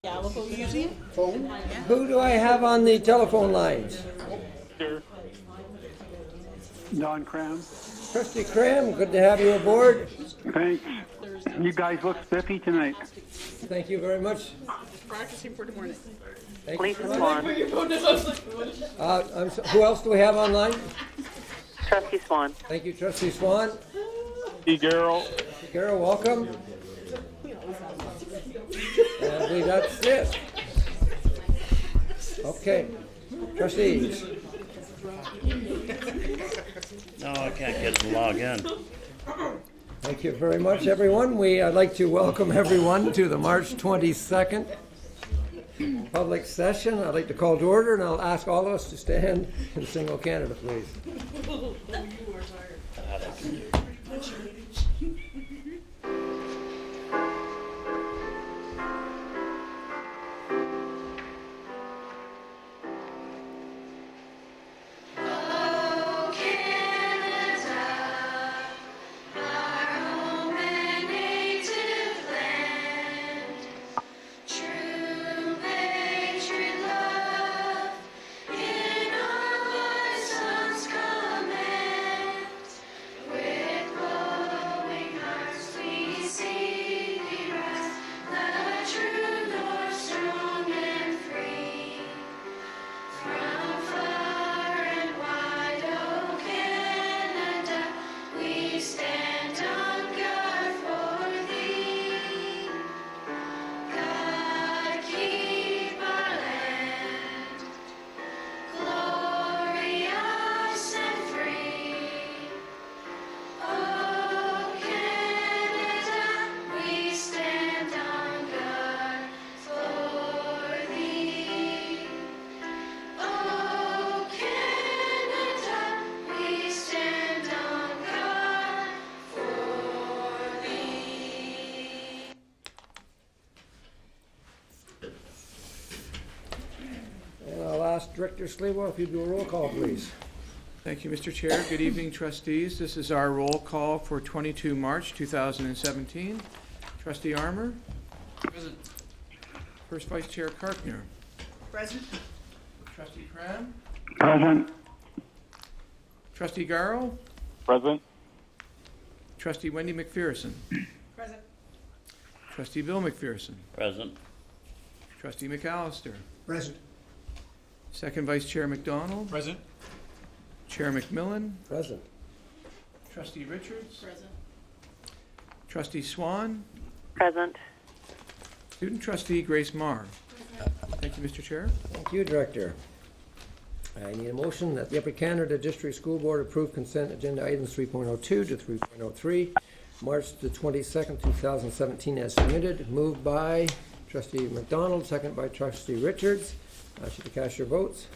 Who do I have on the telephone lines? Don Cram. Trustee Cram, good to have you aboard. Thanks. You guys look spiffy tonight. Thank you very much. Practicing for the morning. Thank Please you. Swan. Who else do we have online? Trustee Swan. Thank you, Trustee Swan. Hey, Gerald. Carol, welcome. And I believe that's it. Okay. Trustees. No, I can't get to log in. Thank you very much, everyone. I'd like to welcome everyone to the March 22nd public session. I'd like to call to order, and I'll ask all of us to stand in single Canada, please. Director Sliwa, if you do a roll call, please. Thank you, Mr. Chair. Good evening, trustees. This is our roll call for 22 March 2017. Trustee Armour. Present. First Vice Chair Karpner. Present. Trustee Cram. Present. Trustee Garrow. Present. Trustee Wendy McPherson. Present. Trustee Bill McPherson. Present. Trustee McAllister. Present. Second Vice Chair McDonald. Present. Chair McMillan. Present. Trustee Richards. Present. Trustee Swan. Present. Student Trustee Grace Marr. Thank you, Mr. Chair. Thank you, Director. I need a motion that the Upper Canada District School Board approve consent agenda items 3.02 to 3.03, March the 22nd, 2017, as submitted. Moved by Trustee McDonald, second by Trustee Richards. Ask you to cast your votes.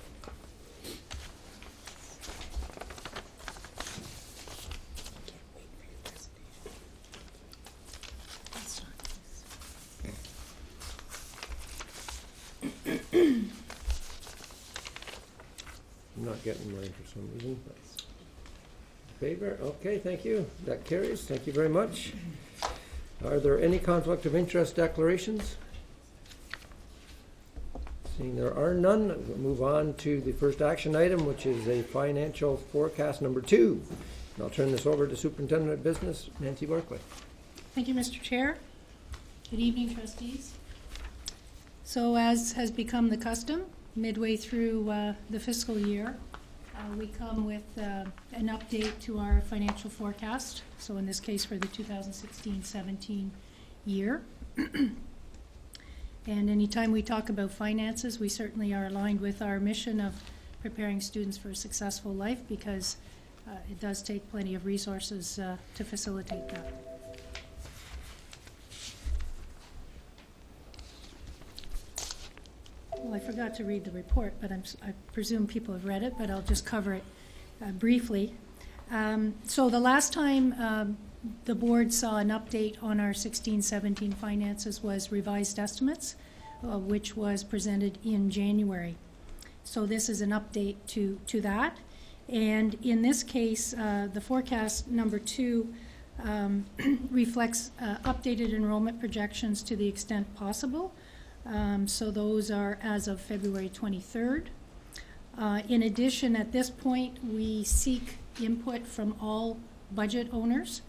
I'm not getting mine for some reason. But favor? Okay, thank you. That carries. Thank you very much. Are there any conflict of interest declarations? Seeing there are none, we'll move on to the first action item, which is a financial forecast number 2. And I'll turn this over to Superintendent of Business, Nancy Barclay. Thank you, Mr. Chair. Good evening, trustees. So as has become the custom, midway through the fiscal year, we come with an update to our financial forecast. So in this case for the 2016-17 year. And anytime we talk about finances, we certainly are aligned with our mission of preparing students for a successful life, because it does take plenty of resources to facilitate that. Well, I forgot to read the report, but I presume people have read it, but I'll just cover it briefly. So the last time the board saw an update on our 16-17 finances was revised estimates, which was presented in January. So this is an update to that. And in this case, the forecast number 2 reflects updated enrollment projections to the extent possible, So those are as of February 23rd. In addition, at this point, we seek input from all budget owners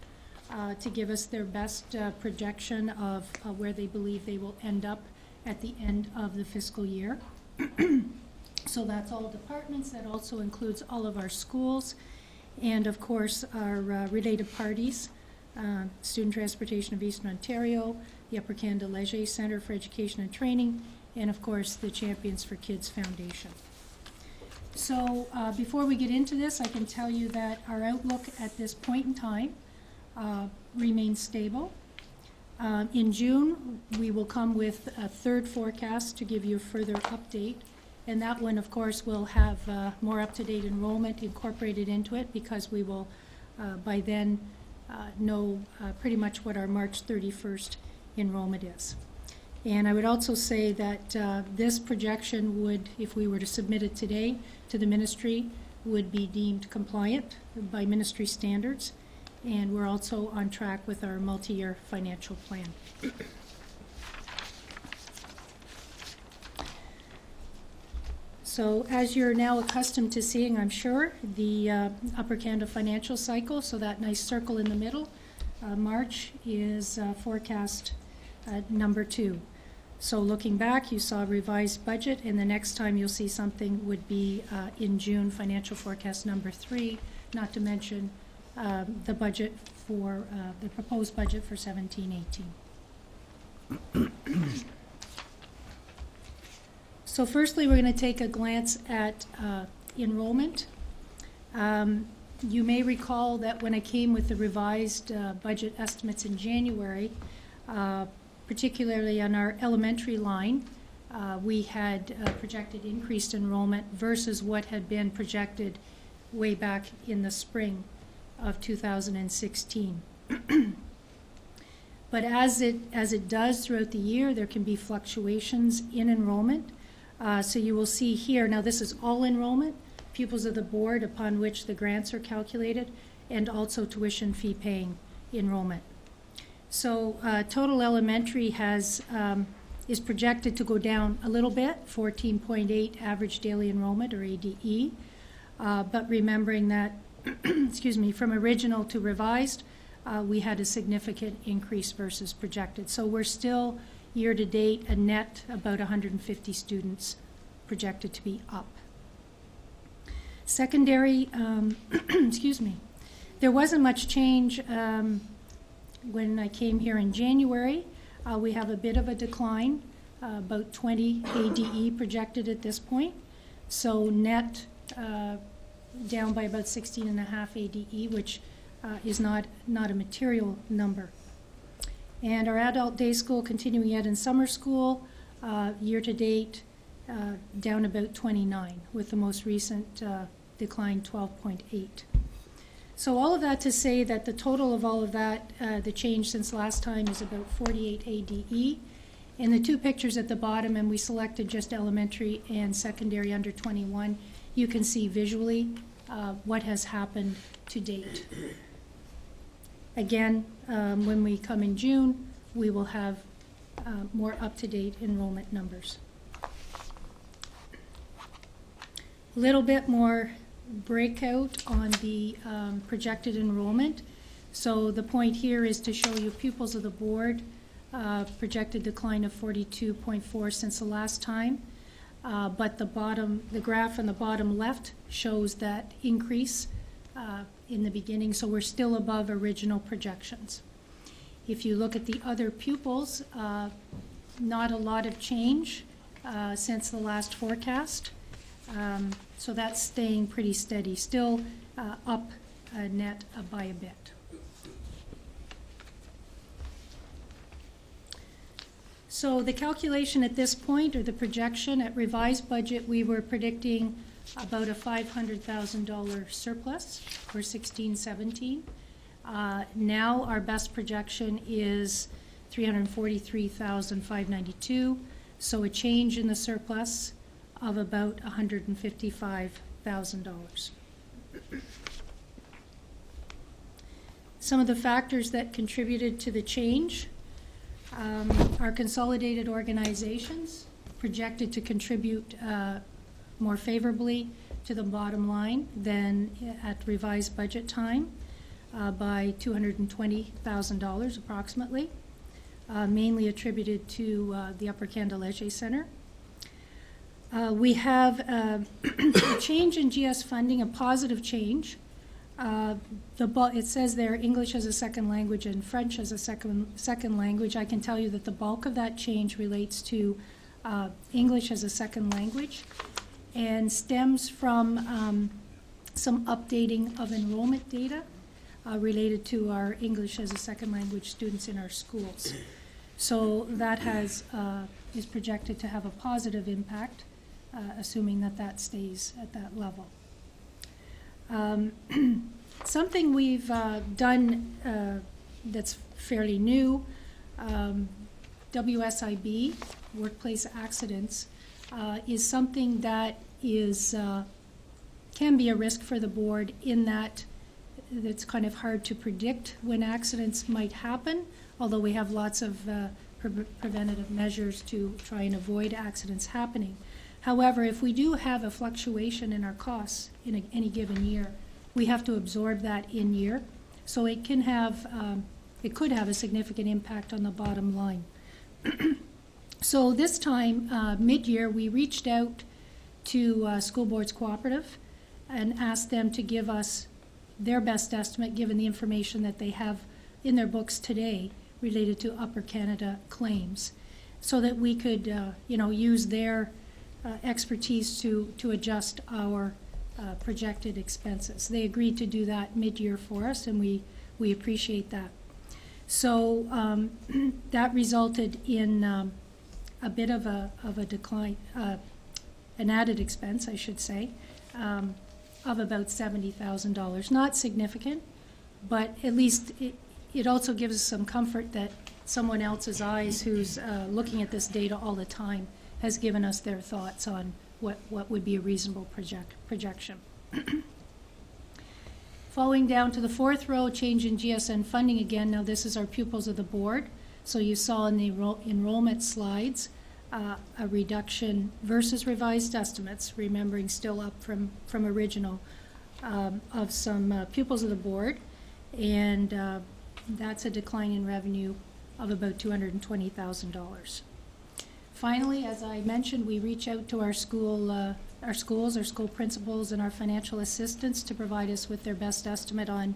to give us their best projection of where they believe they will end up at the end of the fiscal year. So that's all departments. That also includes all of our schools and, of course, our related parties, Student Transportation of Eastern Ontario, the Upper Canada Leger Centre for Education and Training, and, of course, the Champions for Kids Foundation. So before we get into this, I can tell you that our outlook at this point in time remains stable. In June, we will come with a third forecast to give you a further update. And that one, of course, will have more up-to-date enrollment incorporated into it, because we will, by then, know pretty much what our March 31st enrollment is. And I would also say that this projection would, if we were to submit it today to the ministry, would be deemed compliant by ministry standards. And we're also on track with our multi-year financial plan. So as you're now accustomed to seeing, I'm sure, the Upper Canada financial cycle, so that nice circle in the middle, March is forecast number 2. So looking back, you saw a revised budget, and the next time you'll see something would be in June, financial forecast number 3, not to mention the budget for, the proposed budget for 17-18. So firstly, we're going to take a glance at enrollment. You may recall that when I came with the revised budget estimates in January, particularly on our elementary line, we had projected increased enrollment versus what had been projected way back in the spring of 2016. But as it does throughout the year, there can be fluctuations in enrollment. So you will see here, now this is all enrollment, pupils of the board upon which the grants are calculated, and also tuition fee paying enrollment. So total elementary is projected to go down a little bit, 14.8 average daily enrollment, or ADE. But remembering that, excuse me, from original to revised, we had a significant increase versus projected. So we're still, year to date, a net about 150 students projected to be up. Secondary, excuse me, there wasn't much change when I came here in January. We have a bit of a decline, about 20 ADE projected at this point. So net down by about 16.5 ADE, which is not a material number. And our adult day school, continuing ed and summer school, year to date, down about 29, with the most recent decline 12.8. So all of that to say that the total of all of that, the change since last time, is about 48 ADE. In the two pictures at the bottom, and we selected just elementary and secondary under 21, you can see visually what has happened to date. Again, when we come in June, we will have more up-to-date enrollment numbers. A little bit more breakout on the projected enrollment. So the point here is to show you pupils of the board, projected decline of 42.4 since the last time. But the graph on the bottom left shows that increase in the beginning, so we're still above original projections. If you look at the other pupils, not a lot of change since the last forecast. So that's staying pretty steady, still up net by a bit. So the calculation at this point, or the projection at revised budget, we were predicting about a $500,000 surplus for 16-17. Now our best projection is $343,592, so a change in the surplus of about $155,000. Some of the factors that contributed to the change. Our consolidated organizations projected to contribute more favorably to the bottom line than at revised budget time by $220,000 approximately, mainly attributed to the Upper Canada Leger Centre. We have a change in GS funding, a positive change. It says there English as a second language and French as a second language. I can tell you that the bulk of that change relates to English as a second language and stems from some updating of enrollment data related to our English as a second language students in our schools. So that is projected to have a positive impact, assuming that stays at that level. Something we've done that's fairly new, WSIB, workplace accidents, is something that can be a risk for the board in that it's kind of hard to predict when accidents might happen, although we have lots of preventative measures to try and avoid accidents happening. However, if we do have a fluctuation in our costs in any given year, we have to absorb that in year. So it could have a significant impact on the bottom line. So this time, mid-year, we reached out to School Boards Cooperative and asked them to give us their best estimate, given the information that they have in their books today related to Upper Canada claims, so that we could use their expertise to adjust our projected expenses. They agreed to do that mid-year for us, and we appreciate that. So that resulted in a bit of a decline, an added expense, I should say, of about $70,000. Not significant, but at least it also gives us some comfort that someone else's eyes who's looking at this data all the time has given us their thoughts on what would be a reasonable projection. Following down to the fourth row, change in GSN funding again. Now this is our pupils of the board. So you saw in the enrollment slides a reduction versus revised estimates, remembering still up from original, of some pupils of the board. And that's a decline in revenue of about $220,000. Finally, as I mentioned, we reach out to our schools, our school principals, and our financial assistants to provide us with their best estimate on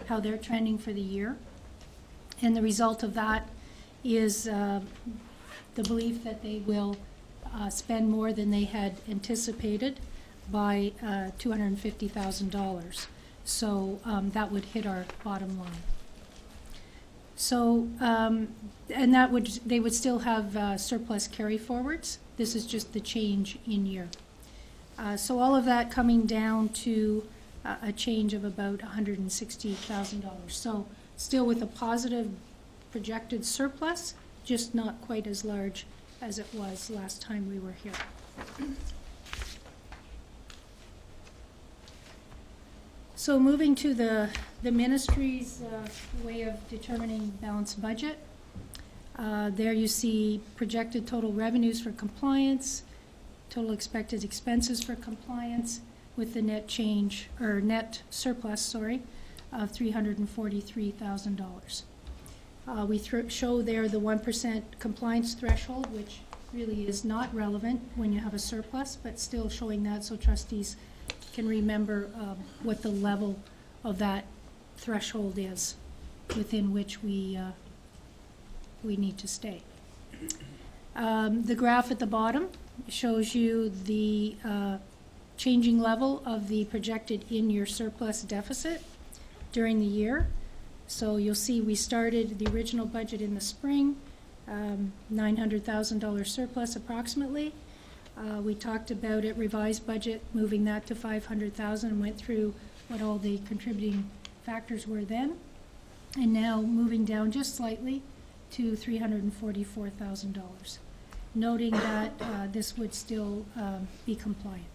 how they're trending for the year. And the result of that is the belief that they will spend more than they had anticipated by $250,000. So that would hit our bottom line. So, and they would still have surplus carry forwards. This is just the change in year. So all of that coming down to a change of about $160,000. So still with a positive projected surplus, just not quite as large as it was last time we were here. So moving to the ministry's way of determining balanced budget. There you see projected total revenues for compliance, total expected expenses for compliance, with the net change, or net surplus, of $343,000. We show there the 1% compliance threshold, which really is not relevant when you have a surplus, but still showing that so trustees can remember what the level of that threshold is within which we need to stay. The graph at the bottom shows you the changing level of the projected in-year surplus deficit during the year. So you'll see we started the original budget in the spring, $900,000 surplus approximately. We talked about it, revised budget, moving that to $500,000, and went through what all the contributing factors were then. And now moving down just slightly to $344,000, noting that this would still be compliant.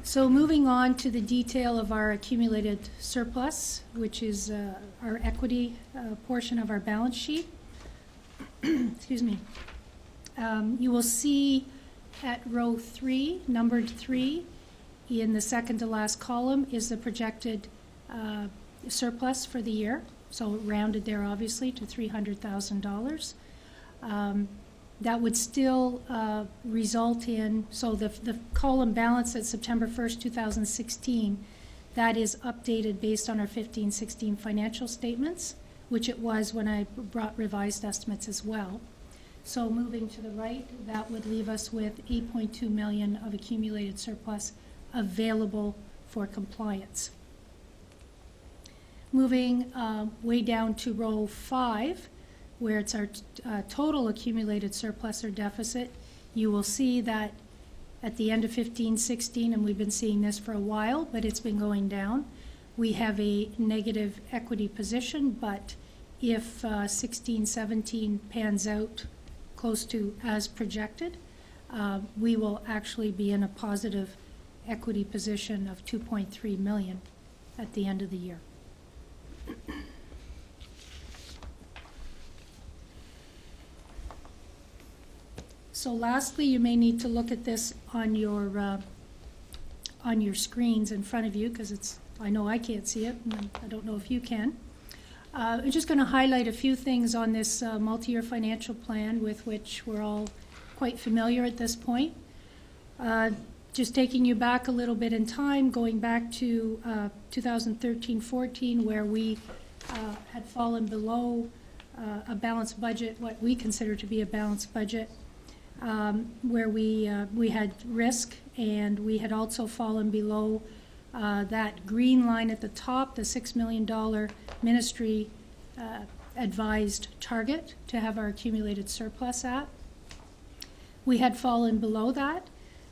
So moving on to the detail of our accumulated surplus, which is our equity portion of our balance sheet. Excuse me. You will see at row 3, numbered 3, in the second to last column is the projected surplus for the year. So rounded there obviously to $300,000. That would still result in, so the column balance at September 1st, 2016, that is updated based on our 15-16 financial statements, which it was when I brought revised estimates as well. So moving to the right, that would leave us with $8.2 million of accumulated surplus available for compliance. Moving way down to row 5, where it's our total accumulated surplus or deficit, you will see that at the end of 15-16, and we've been seeing this for a while, but it's been going down, we have a negative equity position, but if 16-17 pans out close to as projected, we will actually be in a positive equity position of $2.3 million at the end of the year. So lastly, you may need to look at this on your screens in front of you, because I know I can't see it, and I don't know if you can. I'm just going to highlight a few things on this multi-year financial plan with which we're all quite familiar at this point. Just taking you back a little bit in time, going back to 2013-14, where we had fallen below a balanced budget, what we consider to be a balanced budget, where we had risk, and we had also fallen below that green line at the top, the $6 million ministry advised target to have our accumulated surplus at. We had fallen below that.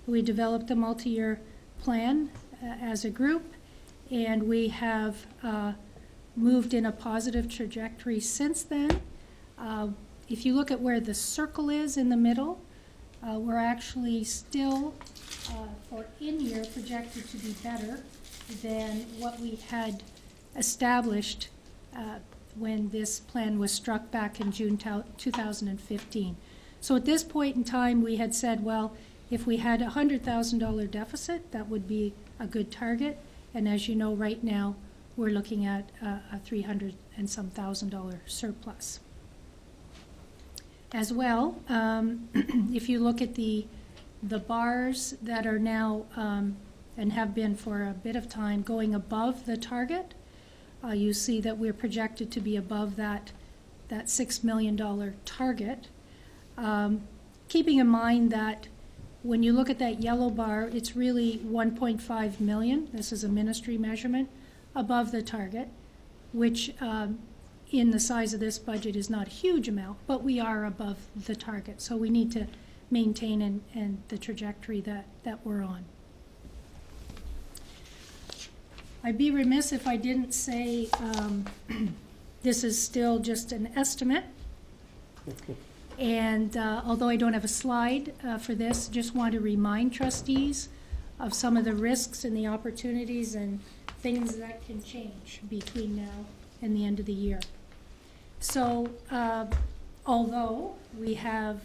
We developed a multi-year plan as a group, and we have moved in a positive trajectory since then. If you look at where the circle is in the middle, we're actually still, for in-year, projected to be better than what we had established when this plan was struck back in June 2015. So at this point in time, we had said, well, if we had a $100,000 deficit, that would be a good target. And as you know, right now, we're looking at a $300,000 and some surplus. As well, if you look at the bars that are now and have been for a bit of time going above the target, you see that we're projected to be above that $6 million target. Keeping in mind that when you look at that yellow bar, it's really 1.5 million. This is a ministry measurement above the target, which in the size of this budget is not a huge amount, but we are above the target. So we need to maintain and the trajectory that we're on. I'd be remiss if I didn't say this is still just an estimate. And although I don't have a slide for this, just want to remind trustees of some of the risks and the opportunities and things that can change between now and the end of the year. So although we have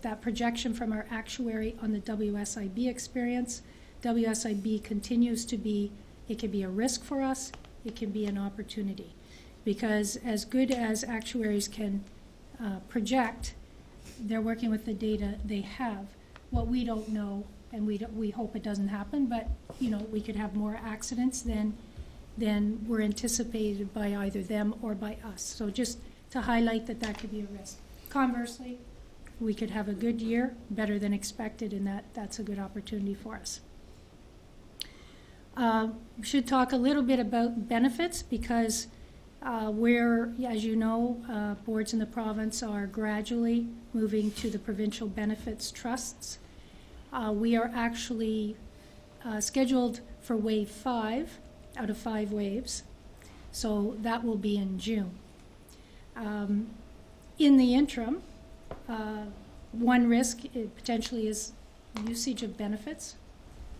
that projection from our actuary on the WSIB experience, WSIB continues to be, it can be a risk for us, it can be an opportunity. Because as good as actuaries can project, they're working with the data they have. What we don't know, and we hope it doesn't happen, but we could have more accidents than were anticipated by either them or by us. So just to highlight that could be a risk. Conversely, we could have a good year, better than expected, and that's a good opportunity for us. We should talk a little bit about benefits, because where, as you know, boards in the province are gradually moving to the provincial benefits trusts. We are actually scheduled for wave 5 out of 5 waves, so that will be in June. In the interim, one risk potentially is usage of benefits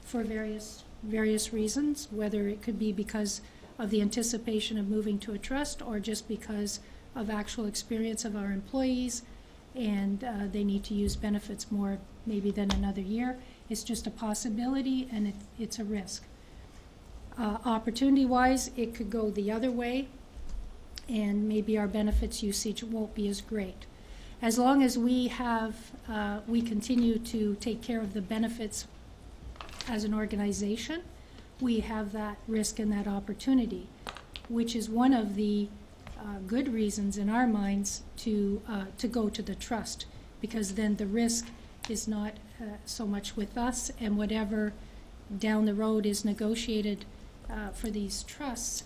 for various various reasons, whether it could be because of the anticipation of moving to a trust or just because of actual experience of our employees, and they need to use benefits more maybe than another year. It's just a possibility, and it's a risk. Opportunity-wise, it could go the other way, and maybe our benefits usage won't be as great. As long as we continue to take care of the benefits as an organization, we have that risk and that opportunity, which is one of the good reasons in our minds to go to the trust, because then the risk is not so much with us, and whatever down the road is negotiated for these trusts,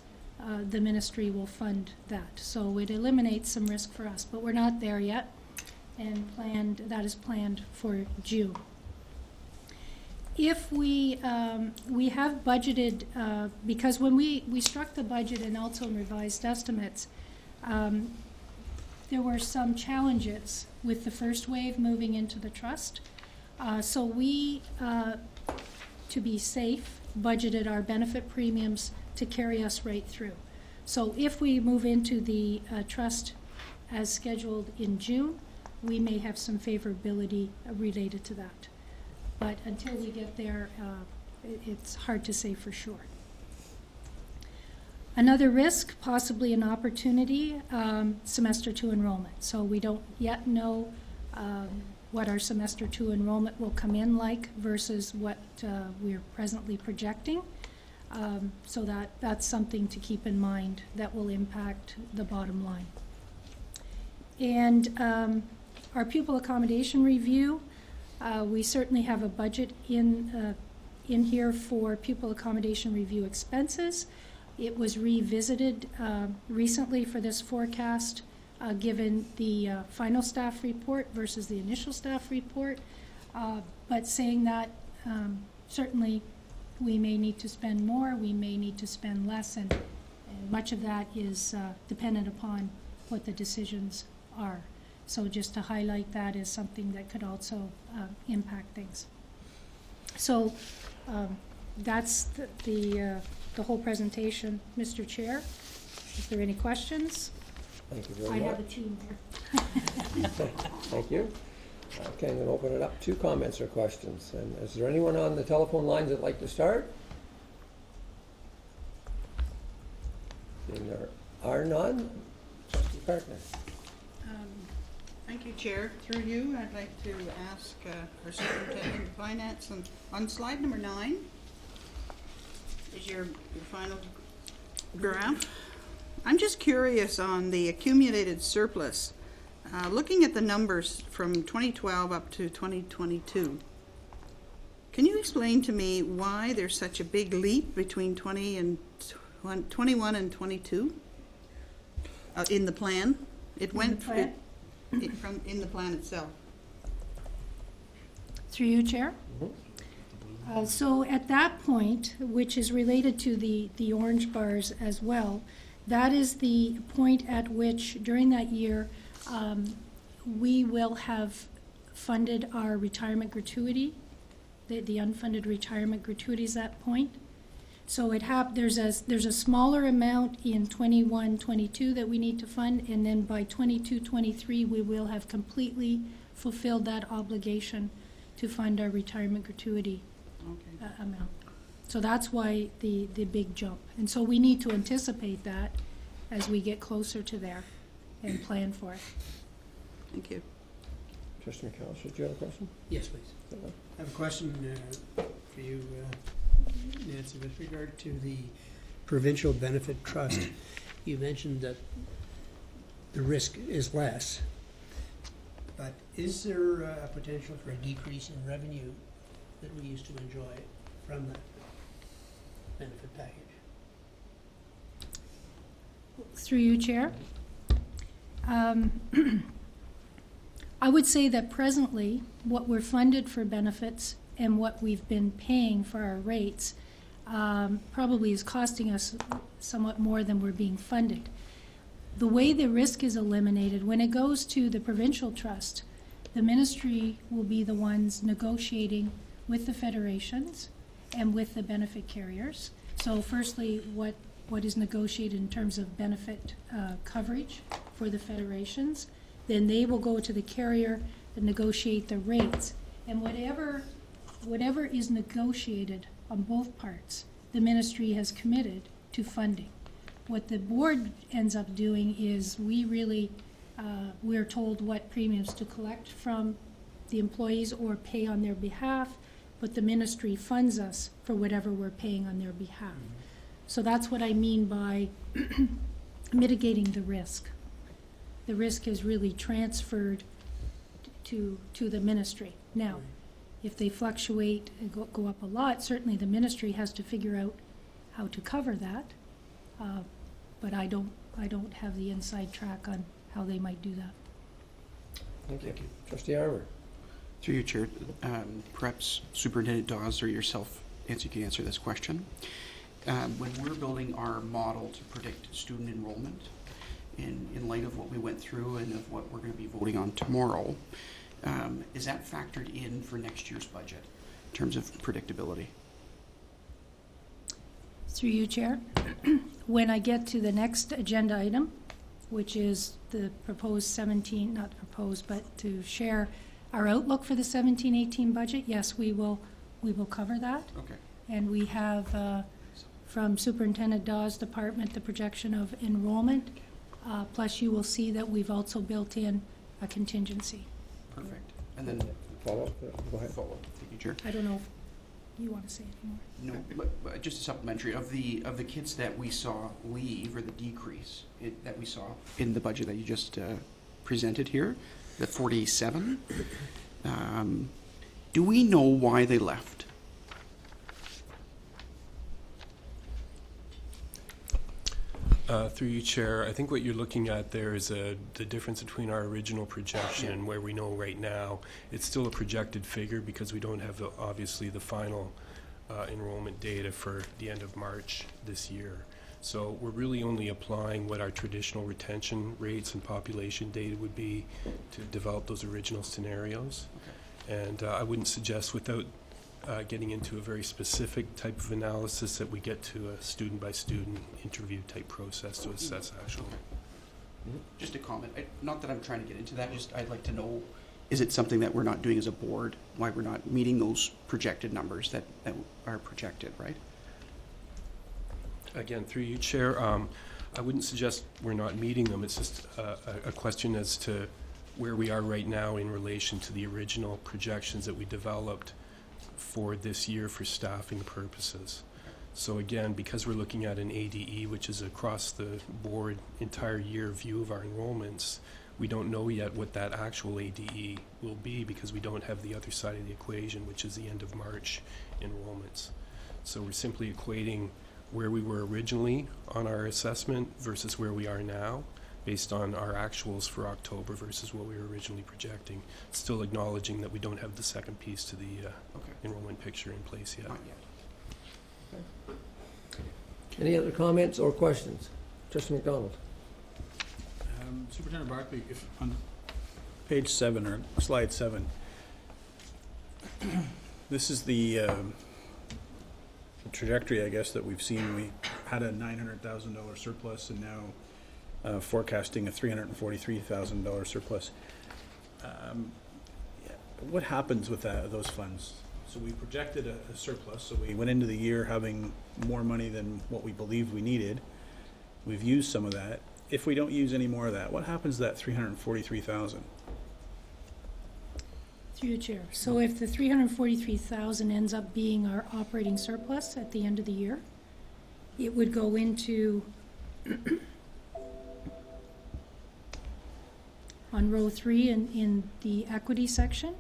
the ministry will fund that. So it eliminates some risk for us, but we're not there yet, and that is planned for June. If we have budgeted, because when we struck the budget and also revised estimates, there were some challenges with the first wave moving into the trust. So we, to be safe, budgeted our benefit premiums to carry us right through. So if we move into the trust as scheduled in June, we may have some favorability related to that. But until we get there, it's hard to say for sure. Another risk, possibly an opportunity, semester 2 enrollment. So we don't yet know what our semester 2 enrollment will come in like versus what we're presently projecting. So that's something to keep in mind that will impact the bottom line. And our pupil accommodation review, we certainly have a budget in here for pupil accommodation review expenses. It was revisited recently for this forecast, given the final staff report versus the initial staff report, but saying that certainly we may need to spend more, we may need to spend less, and much of that is dependent upon what the decisions are. So just to highlight that as something that could also impact things. So that's the whole presentation, Mr. Chair. Is there any questions? Thank you very I much. have a team here. Thank you. Okay, I'm going to open it up to comments or questions. And is there anyone on the telephone lines that'd like to start? Seeing there are none. Trustee Partner. Thank you, Chair. Through you, I'd like to ask our Superintendent of Finance on slide number 9 is your final graph. I'm just curious on the accumulated surplus. Looking at the numbers from 2012 up to 2022, can you explain to me why there's such a big leap between 21 and 22 in the plan? It went in the plan itself. Through you, Chair. So at that point, which is related to the orange bars as well, that is the point at which during that year we will have funded our retirement gratuity, the unfunded retirement gratuities at that point. So there's a smaller amount in 21-22 that we need to fund, and then by 22-23 we will have completely fulfilled that obligation to fund our retirement gratuity amount. So that's why the big jump. And so we need to anticipate that as we get closer to there and plan for it. Thank you. Trustee McAllister, do you have a question? Yes, please. I have a question for you, Nancy, with regard to the Provincial Benefit Trust. You mentioned that the risk is less, but is there a potential for a decrease in revenue that we used to enjoy from that benefit package? Through you, Chair. I would say that presently what we're funded for benefits and what we've been paying for our rates probably is costing us somewhat more than we're being funded. The way the risk is eliminated, when it goes to the provincial trust, the ministry will be the ones negotiating with the federations and with the benefit carriers. So firstly, what is negotiated in terms of benefit coverage for the federations. Then they will go to the carrier and negotiate the rates. And whatever is negotiated on both parts, the ministry has committed to funding. What the board ends up doing is we're told what premiums to collect from the employees or pay on their behalf, but the ministry funds us for whatever we're paying on their behalf. So that's what I mean by mitigating the risk. The risk is really transferred to the ministry. Now, if they fluctuate and go up a lot, certainly the ministry has to figure out how to cover that. But I don't have the inside track on how they might do that. Thank you. Trustee Armour. Through you, Chair, perhaps Superintendent Dawes or yourself, Nancy, can answer this question. When we're building our model to predict student enrollment, in light of what we went through and of what we're going to be voting on tomorrow, is that factored in for next year's budget in terms of predictability? Through you, Chair. When I get to the next agenda item, which is the proposed not proposed, but to share our outlook for the 17-18 budget, yes, we will cover that. Okay. And we have from Superintendent Dawes' department the projection of enrollment, plus you will see that we've also built in a contingency. Perfect. And then Follow up. Go ahead. follow up. Thank you, Chair. I don't know if you want to say anything more. No, but just a supplementary of the kids that we saw leave, or the decrease that we saw in the budget that you just presented here, the 47. Do we know why they left? Through you, Chair, I think what you're looking at there is the difference between our original projection and where we know right now. It's still a projected figure because we don't have, obviously, the final enrollment data for the end of March this year. So we're really only applying what our traditional retention rates and population data would be to develop those original scenarios. Okay. And I wouldn't suggest, without getting into a very specific type of analysis, that we get to a student-by-student interview type process to assess actual. Just a comment. Not that I'm trying to get into that, just I'd like to know, is it something that we're not doing as a board? Why we're not meeting those projected numbers that are projected, right? Again, through you, Chair, I wouldn't suggest we're not meeting them. It's just a question as to where we are right now in relation to the original projections that we developed for this year for staffing purposes. So again, because we're looking at an ADE, which is across the board entire year view of our enrollments, we don't know yet what that actual ADE will be because we don't have the other side of the equation, which is the end of March enrollments. So we're simply equating where we were originally on our assessment versus where we are now, based on our actuals for October versus what we were originally projecting, still acknowledging that we don't have the second piece to the enrollment picture in place yet. Not yet. Any other comments or questions? Trustee McDonald. Superintendent Barkley, if on page 7 or slide 7, this is the trajectory, I guess, that we've seen. We had a $900,000 surplus and now forecasting a $343,000 surplus. What happens with those funds? So we projected a surplus, so we went into the year having more money than what we believed we needed. We've used some of that. If we don't use any more of that, what happens to that $343,000? Through your chair. So if the $343,000 ends up being our operating surplus at the end of the year, it would go into on row 3 in the equity section.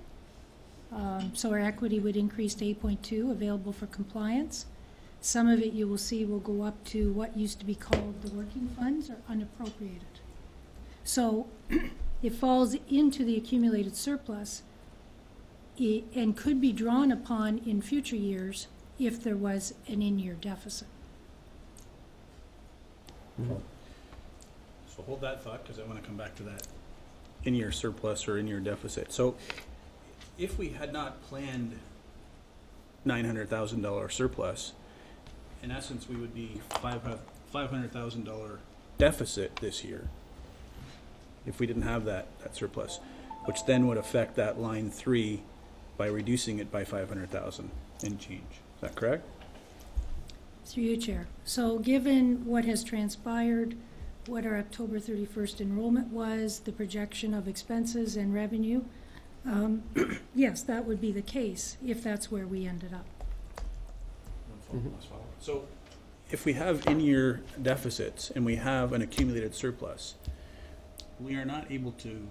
So our equity would increase to 8.2, available for compliance. Some of it you will see will go up to what used to be called the working funds or unappropriated. So it falls into the accumulated surplus and could be drawn upon in future years if there was an in-year deficit. Mm-hmm. So hold that thought, because I want to come back to that in-year surplus or in-year deficit. So if we had not planned $900,000 surplus. In essence, we would be $500,000 deficit this year if we didn't have that surplus, which then would affect that line 3 by reducing it by 500,000 and change. Is that correct? Through you, Chair. So given what has transpired, what our October 31st enrollment was, the projection of expenses and revenue, yes, that would be the case if that's where we ended up. So if we have in-year deficits and we have an accumulated surplus, we are not able to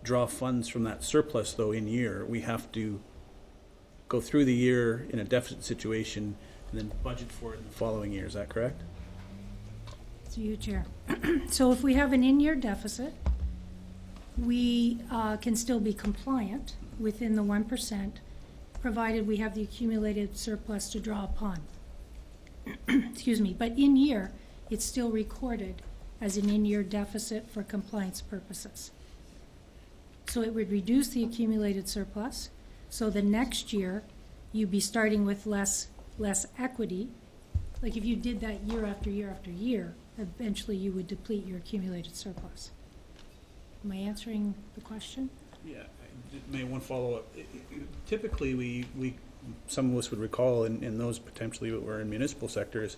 draw funds from that surplus, though, in year. We have to go through the year in a deficit situation and then budget for it in the following year. Is that correct? Through you, Chair. So if we have an in-year deficit, we can still be compliant within the 1%, provided we have the accumulated surplus to draw upon. Excuse me, but in year, it's still recorded as an in-year deficit for compliance purposes. So it would reduce the accumulated surplus, so the next year, you'd be starting with less equity. Like if you did that year after year after year, eventually you would deplete your accumulated surplus. Am I answering the question? Yeah, I may one follow-up. Typically, we some of us would recall in those potentially that were in municipal sectors,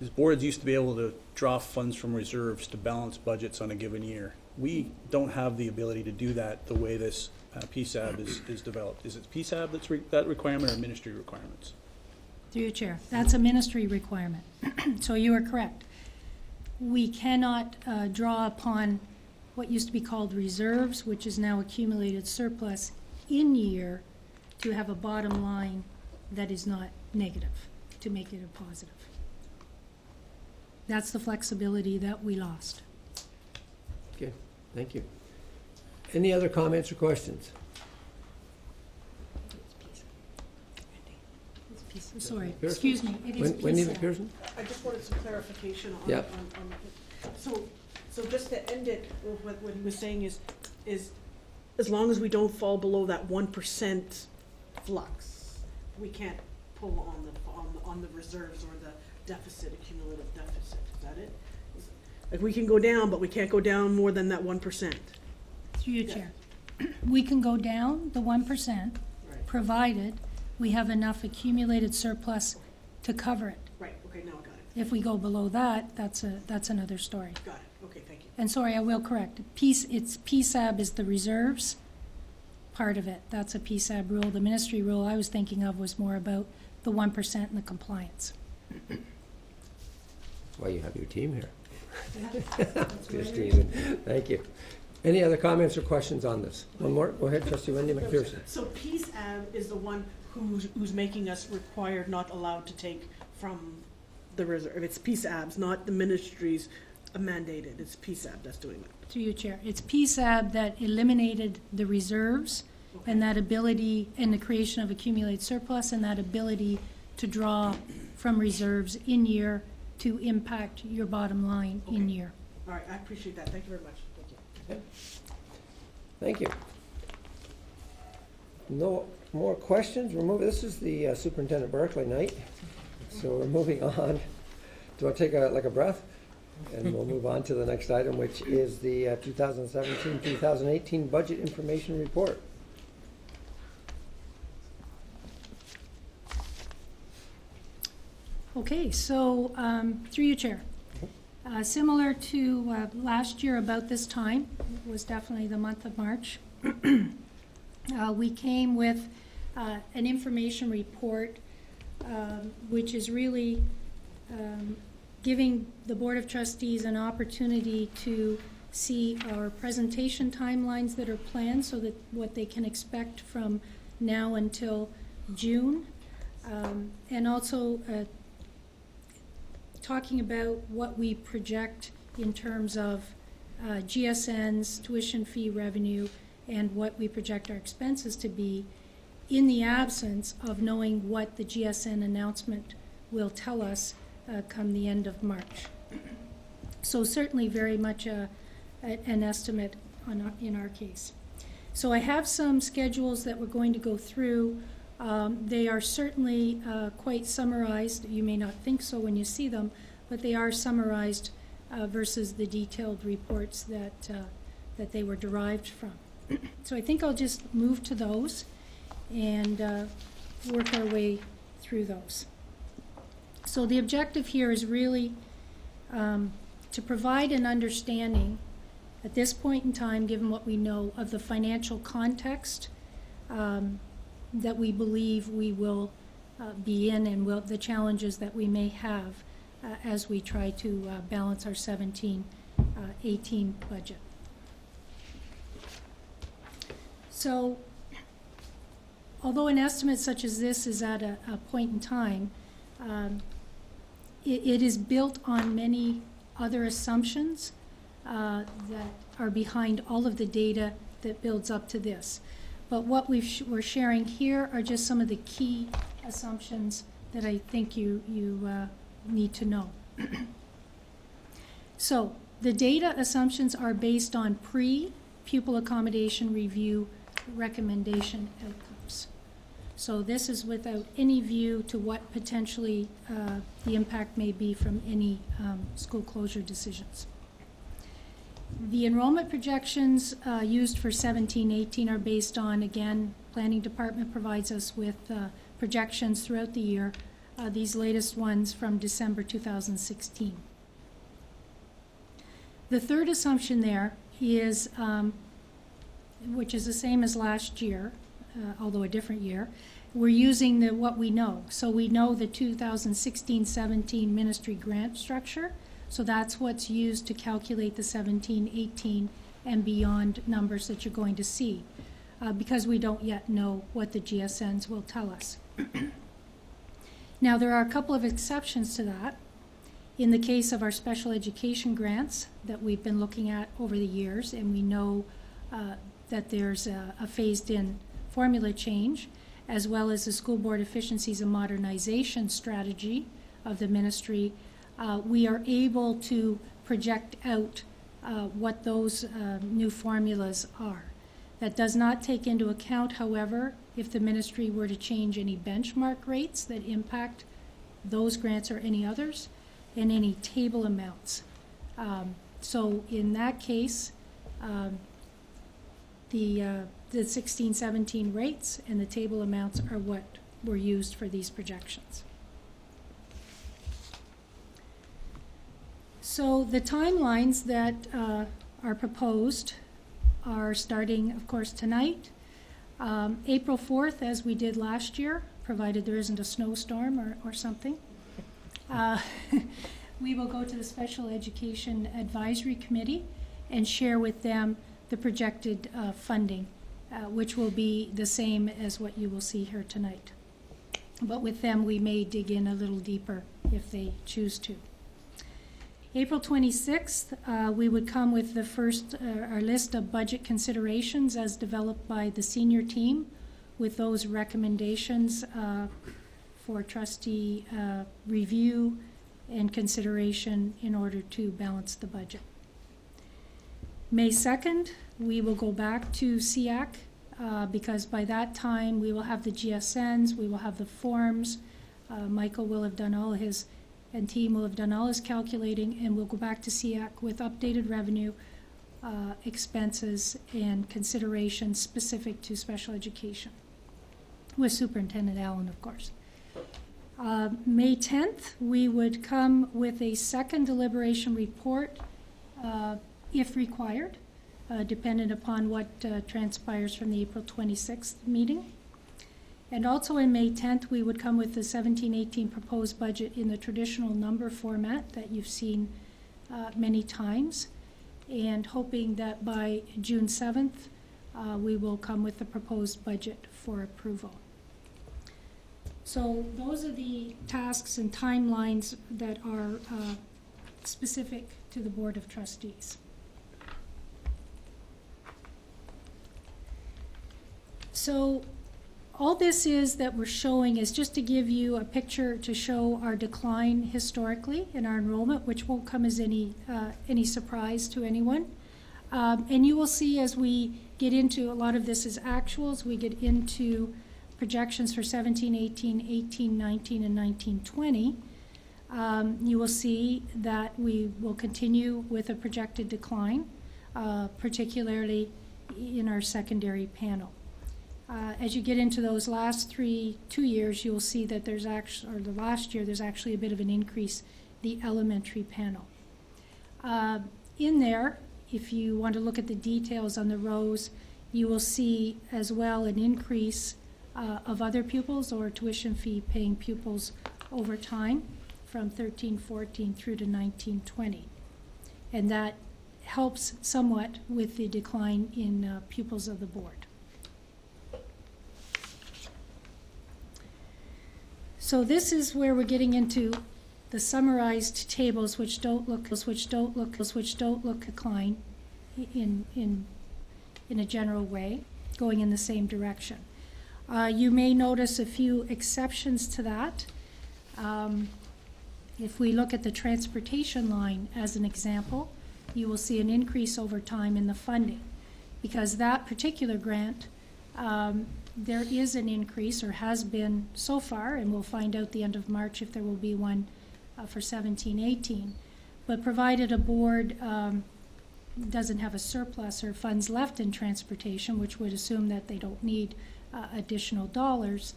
is boards used to be able to draw funds from reserves to balance budgets on a given year. We don't have the ability to do that the way this PSAB is developed. Is it PSAB that's that requirement or ministry requirements? Through you, Chair. That's a ministry requirement. So you are correct. We cannot draw upon what used to be called reserves, which is now accumulated surplus in year, to have a bottom line that is not negative, to make it a positive. That's the flexibility that we lost. Okay, thank you. Any other comments or questions? Sorry, excuse me, it is Wendy PSAB. McPherson? I just wanted some clarification on, Yep. So just to end it, with what he was saying is as long as we don't fall below that 1% flux, we can't pull on the reserves or the deficit, accumulative deficit. Is that it? Like we can go down, but we can't go down more than that 1%. Through you, Chair. We can go down the 1%, Right. provided we have enough accumulated surplus to cover it. Right. Okay. Now I got it. If we go below that, that's another story. Got it. Okay. Thank you. And sorry, I will correct. It's PSAB is the reserves part of it. That's a PSAB rule. The ministry rule I was thinking of was more about the 1% and the compliance. That's why you have your team here. Good, Stephen. Thank you. Any other comments or questions on this? One more. Go ahead, Trustee Wendy McPherson. So PSAB is the one who's making us required, not allowed to take from the reserve. It's PSAB's, not the ministry's mandated. It's PSAB that's doing that. Through you, Chair. It's PSAB that eliminated the reserves and that ability and the creation of accumulated surplus and that ability to draw from reserves in year to impact your bottom line in year. All right, I appreciate that. Thank you very much. Thank you. Okay. Thank you. No more questions? This is the Superintendent Barclay night, so we're moving on. Do I take a breath? And we'll move on to the next item, which is the 2017-2018 Budget Information Report. Okay, so through you, Chair. Similar to last year about this time, it was definitely the month of March, we came with an information report which is really giving the Board of Trustees an opportunity to see our presentation timelines that are planned so that what they can expect from now until June, and also talking about what we project in terms of GSN's tuition fee revenue and what we project our expenses to be in the absence of knowing what the GSN announcement will tell us come the end of March. So certainly very much an estimate in our case. So I have some schedules that we're going to go through They are certainly quite summarized. You may not think so when you see them, but they are summarized versus the detailed reports that they were derived from. So I think I'll just move to those and work our way through those. So the objective here is really to provide an understanding at this point in time, given what we know of the financial context that we believe we will be in, and the challenges that we may have as we try to balance our 17-18 budget. So, although an estimate such as this is at a point in time, it is built on many other assumptions that are behind all of the data that builds up to this. But what we're sharing here are just some of the key assumptions that I think you need to know. So the data assumptions are based on pre-pupil accommodation review recommendation outcomes. So this is without any view to what potentially the impact may be from any school closure decisions. The enrollment projections used for 17-18 are based on, again, Planning Department provides us with projections throughout the year, these latest ones from December 2016. The third assumption there is, which is the same as last year, although a different year, we're using what we know. So we know the 2016-17 ministry grant structure. So that's what's used to calculate the 17-18 and beyond numbers that you're going to see, because we don't yet know what the GSNs will tell us. Now, there are a couple of exceptions to that. In the case of our special education grants that we've been looking at over the years, and we know that there's a phased-in formula change, as well as the school board efficiencies and modernization strategy of the ministry, we are able to project out what those new formulas are. That does not take into account, however, if the ministry were to change any benchmark rates that impact those grants or any others, and any table amounts. So in that case, the 16-17 rates and the table amounts are what were used for these projections. So the timelines that are proposed are starting, of course, tonight. April 4th, as we did last year, provided there isn't a snowstorm or something. We will go to the Special Education Advisory Committee and share with them the projected funding, which will be the same as what you will see here tonight. But with them, we may dig in a little deeper if they choose to. April 26th, we would come with the first, our list of budget considerations as developed by the senior team, with those recommendations for trustee review and consideration in order to balance the budget. May 2nd, we will go back to SEAC because by that time we will have the GSNs, we will have the forms, Michael will have done all his, and team will have done all his calculating, and we'll go back to SEAC with updated revenue, expenses, and considerations specific to special education, with Superintendent Allen, of course. May 10th, we would come with a second deliberation report, if required, dependent upon what transpires from the April 26th meeting. And also in May 10th, we would come with the 17-18 proposed budget in the traditional number format that you've seen many times, and hoping that by June 7th, we will come with the proposed budget for approval. So those are the tasks and timelines that are specific to the Board of Trustees. So all this is that we're showing is just to give you a picture to show our decline historically in our enrollment, which won't come as any surprise to anyone. And you will see as we get into, a lot of this is actuals, we get into projections for 17, 18, 18, 19, and 19, 20, you will see that we will continue with a projected decline, particularly in our secondary panel. As you get into those last 2 years, you'll see that there's actually, or the last year, there's actually a bit of an increase, the elementary panel. In there, if you want to look at the details on the rows, you will see as well an increase of other pupils or tuition fee paying pupils over time from 13-14 through to 19-20. And that helps somewhat with the decline in pupils of the board. So this is where we're getting into the summarized tables, which don't look decline in a general way, going in the same direction. You may notice a few exceptions to that. If we look at the transportation line as an example, you will see an increase over time in the funding, because that particular grant, there is an increase, or has been so far, and we'll find out the end of March if there will be one for 17-18. But provided a board doesn't have a surplus or funds left in transportation, which would assume that they don't need additional dollars,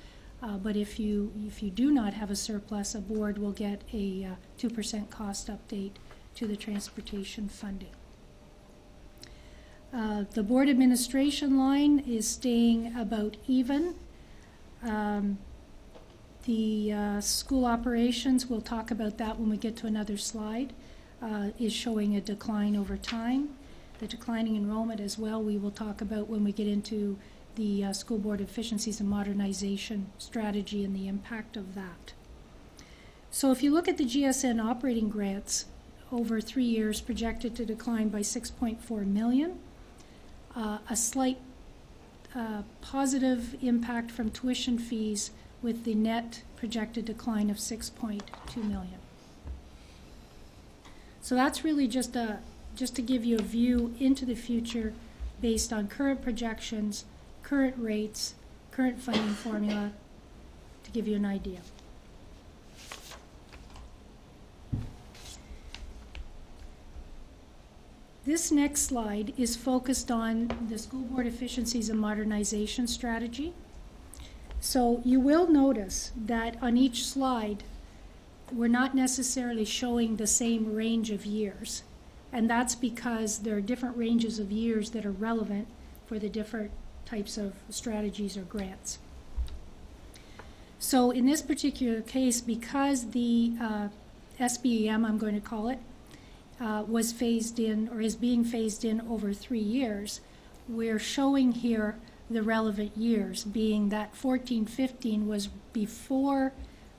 but if you do not have a surplus, a board will get a 2% cost update to the transportation funding. The board administration line is staying about even. The school operations, we'll talk about that when we get to another slide, is showing a decline over time. The declining enrollment as well, we will talk about when we get into the school board efficiencies and modernization strategy and the impact of that. So if you look at the GSN operating grants over 3 years, projected to decline by 6.4 million, a slight positive impact from tuition fees with the net projected decline of 6.2 million. So that's really just to give you a view into the future based on current projections, current rates, current funding formula, to give you an idea. This next slide is focused on the school board efficiencies and modernization strategy. So you will notice that on each slide, we're not necessarily showing the same range of years. And that's because there are different ranges of years that are relevant for the different types of strategies or grants. So in this particular case, because the SBEM, I'm going to call it, was phased in, or is being phased in over 3 years, we're showing here the relevant years, being that 14-15 was before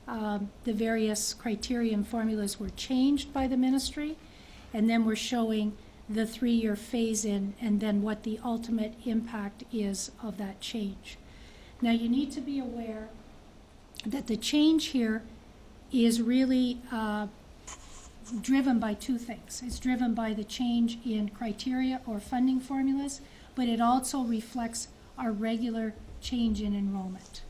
the various criterion formulas were changed by the ministry, and then we're showing the 3-year phase-in and then what the ultimate impact is of that change. Now you need to be aware that the change here is really driven by two things. It's driven by the change in criteria or funding formulas, but it also reflects our regular change in enrollment.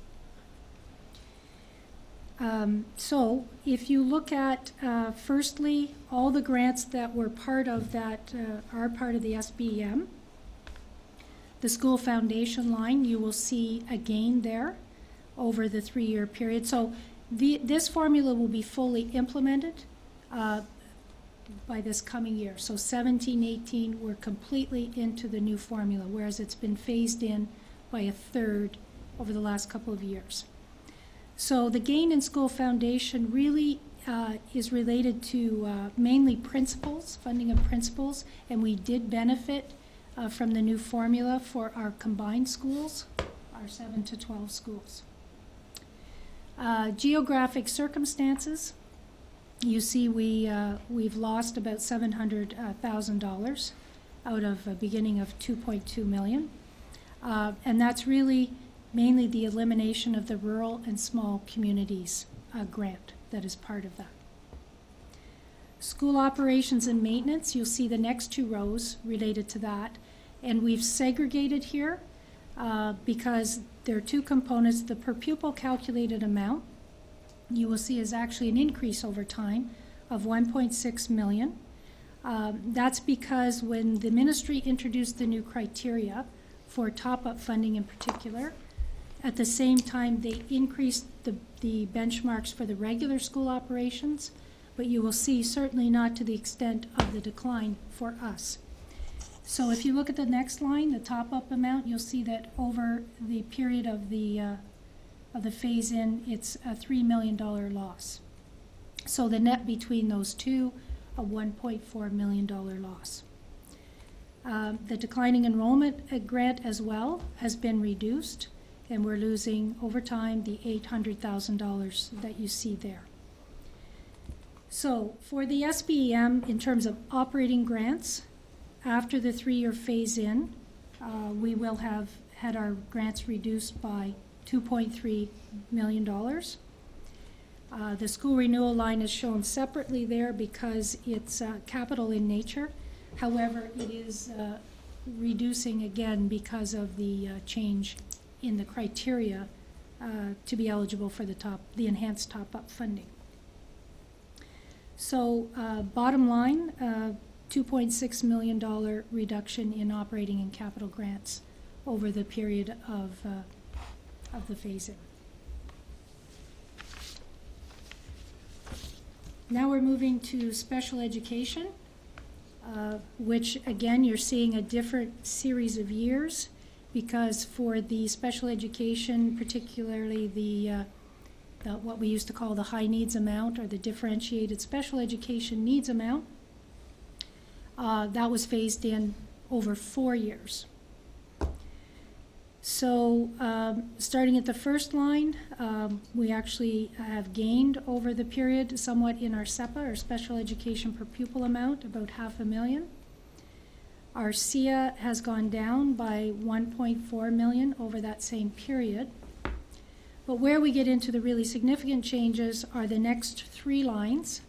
So if you look at, firstly, all the grants that were part of that are part of the SBEM, the school foundation line, you will see a gain there over the 3-year period. So this formula will be fully implemented by this coming year. So 17-18, we're completely into the new formula, whereas it's been phased in by a third over the last couple of years. So the gain in school foundation really is related to mainly principals, funding of principals, and we did benefit from the new formula for our combined schools, our 7 to 12 schools. Geographic circumstances, you see we've lost about $700,000 out of a beginning of 2.2 million. And that's really mainly the elimination of the rural and small communities grant that is part of that. School operations and maintenance, you'll see the next 2 rows related to that. And we've segregated here because there are two components. The per pupil calculated amount, you will see, is actually an increase over time of 1.6 million. That's because when the ministry introduced the new criteria for top-up funding in particular, at the same time they increased the benchmarks for the regular school operations, but you will see certainly not to the extent of the decline for us. So if you look at the next line, the top-up amount, you'll see that over the period of the phase-in, it's a $3 million loss. So the net between those two, a $1.4 million loss. The declining enrollment grant as well has been reduced, and we're losing over time the $800,000 that you see there. So for the SBEM, in terms of operating grants, after the 3-year phase-in, we will have had our grants reduced by $2.3 million. The school renewal line is shown separately there because it's capital in nature. However, it is reducing again because of the change in the criteria to be eligible for the enhanced top-up funding. So bottom line, $2.6 million reduction in operating and capital grants over the period of the phase-in. Now we're moving to special education, which again you're seeing a different series of years, because for the special education, particularly the what we used to call the high needs amount or the differentiated special education needs amount, that was phased in over 4 years. So starting at the first line, we actually have gained over the period somewhat in our SEPA, or special education per pupil amount, about $500,000. Our SIA has gone down by $1.4 million over that same period. But where we get into the really significant changes are the next 3 lines,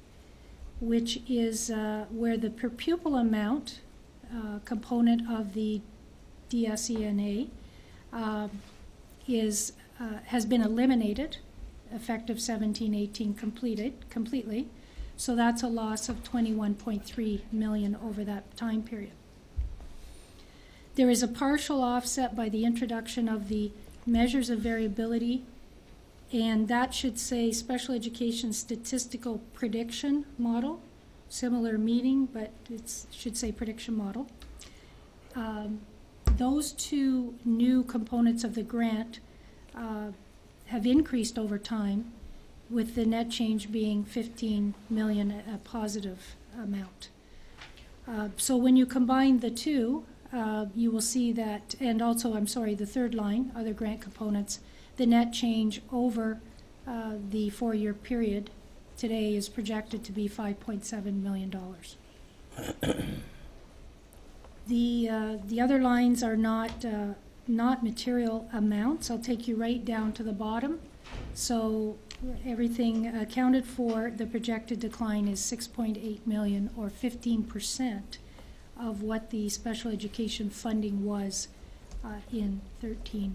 which is where the per pupil amount component of the DSENA has been eliminated, effective 17-18 completely. So that's a loss of $21.3 million over that time period. There is a partial offset by the introduction of the measures of variability, and that should say special education statistical prediction model, similar meaning, but it should say prediction model. Those 2 new components of the grant have increased over time, with the net change being $15 million, a positive amount. So when you combine the 2, you will see that, and also, the 3rd line, other grant components, the net change over the 4-year period today is projected to be $5.7 million. The other lines are not material amounts. I'll take you right down to the bottom. So everything accounted for, the projected decline is $6.8 million, or 15% of what the special education funding was in 13-14.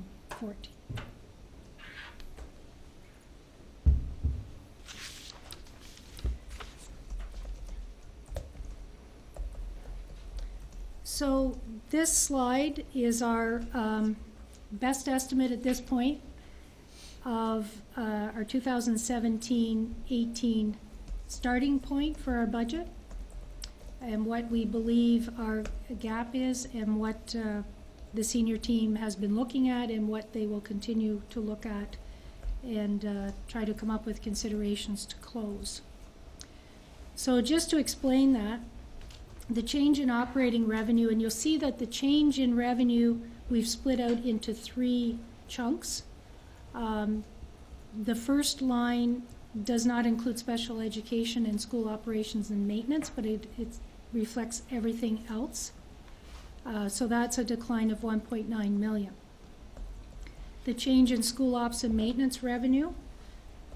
So this slide is our best estimate at this point of our 2017-18 starting point for our budget, and what we believe our gap is, and what the senior team has been looking at, and what they will continue to look at, and try to come up with considerations to close. So just to explain that, the change in operating revenue, and you'll see that the change in revenue we've split out into 3 chunks. The first line does not include special education and school operations and maintenance, but it reflects everything else. So that's a decline of $1.9 million. The change in school ops and maintenance revenue,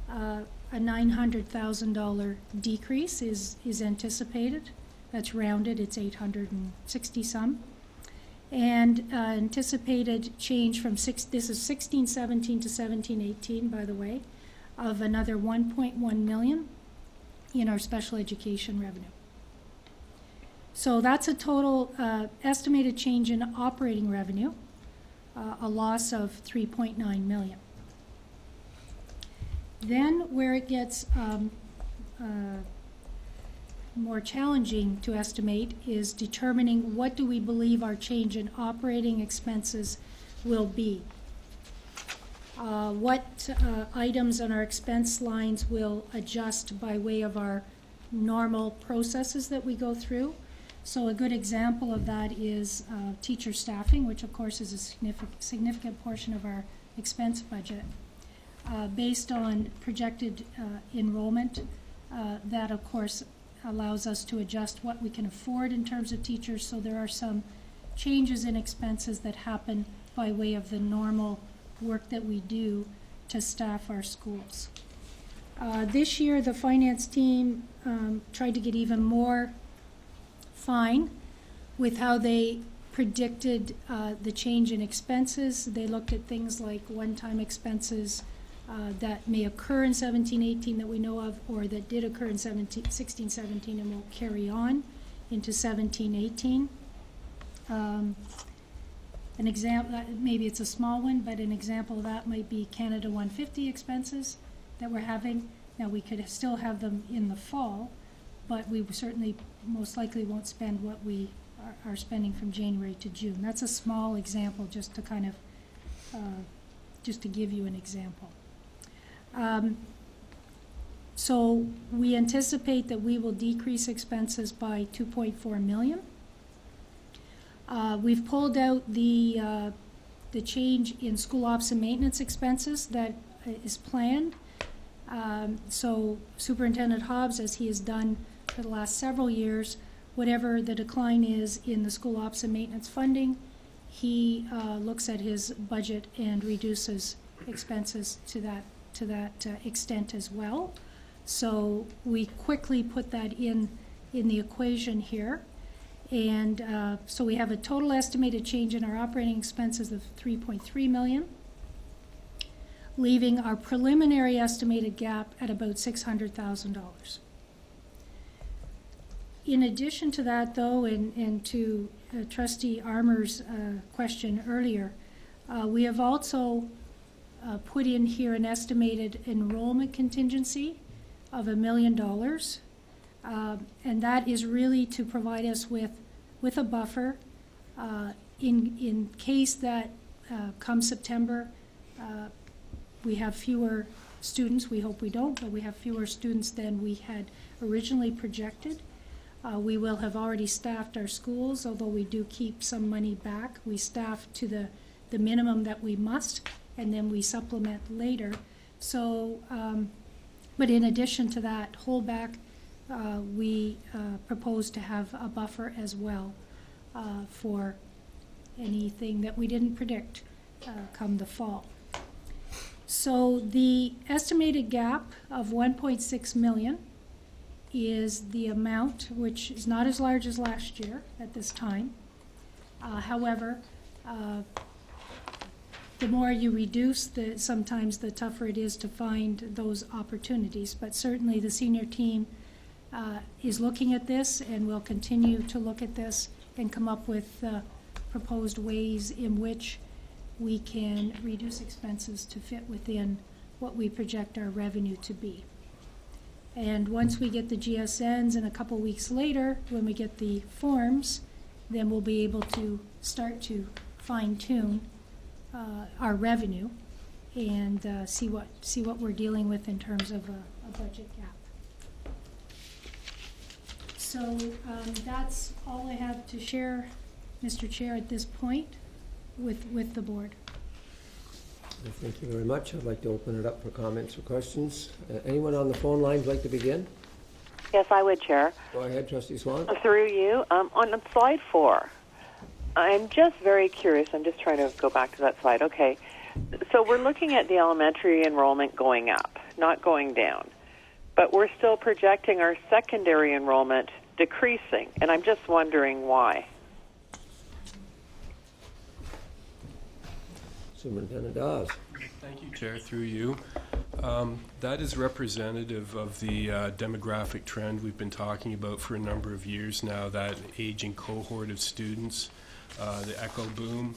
a $900,000 decrease is anticipated. That's rounded, it's 860 some. And anticipated change from this is 16-17 to 17-18, by the way, of another 1.1 million in our special education revenue. So that's a total estimated change in operating revenue, a loss of 3.9 million. Then where it gets more challenging to estimate is determining what do we believe our change in operating expenses will be. What items on our expense lines will adjust by way of our normal processes that we go through. So a good example of that is teacher staffing, which of course is a significant portion of our expense budget. Based on projected enrollment, that of course allows us to adjust what we can afford in terms of teachers, so there are some changes in expenses that happen by way of the normal work that we do to staff our schools. This year, the finance team tried to get even more fine with how they predicted the change in expenses. They looked at things like one-time expenses that may occur in 17-18 that we know of, or that did occur in 16-17 and will carry on into 17-18. An example, maybe it's a small one, but an example of that might be Canada 150 expenses that we're having. Now, we could still have them in the fall, but we certainly most likely won't spend what we are spending from January to June. That's a small example, just to kind of, just to give you an example. So we anticipate that we will decrease expenses by 2.4 million. We've pulled out the change in school ops and maintenance expenses that is planned. So Superintendent Hobbs, as he has done for the last several years, whatever the decline is in the school ops and maintenance funding, he looks at his budget and reduces expenses to that extent as well. So we quickly put that in the equation here. And so we have a total estimated change in our operating expenses of 3.3 million, leaving our preliminary estimated gap at about $600,000. In addition to that, though, and to Trustee Armour's question earlier, we have also put in here an estimated enrollment contingency of $1 million. And that is really to provide us with a buffer in case that come September we have fewer students. We hope we don't, but we have fewer students than we had originally projected. We will have already staffed our schools, although we do keep some money back. We staff to the minimum that we must, and then we supplement later. So, but in addition to that holdback, we propose to have a buffer as well for anything that we didn't predict come the fall. So the estimated gap of 1.6 million is the amount, which is not as large as last year at this time. However, the more you reduce, sometimes the tougher it is to find those opportunities. But certainly the senior team is looking at this and will continue to look at this and come up with proposed ways in which we can reduce expenses to fit within what we project our revenue to be. And once we get the GSNs and a couple weeks later, when we get the forms, then we'll be able to start to fine-tune our revenue and see what we're dealing with in terms of a budget gap. So that's all I have to share, Mr. Chair, at this point with the board. Thank you very much. I'd like to open it up for comments or questions. Anyone on the phone lines like to begin? Yes, I would, Chair. Go ahead, Trustee Swan. Through you, on slide 4, I'm just very curious. I'm just trying to go back to that slide. Okay, so we're looking at the elementary enrollment going up, not going down, but we're still projecting our secondary enrollment decreasing, and I'm just wondering why. Superintendent Dawes. Thank you, Chair, through you. That is representative of the demographic trend we've been talking about for a number of years now, that aging cohort of students, the echo boom.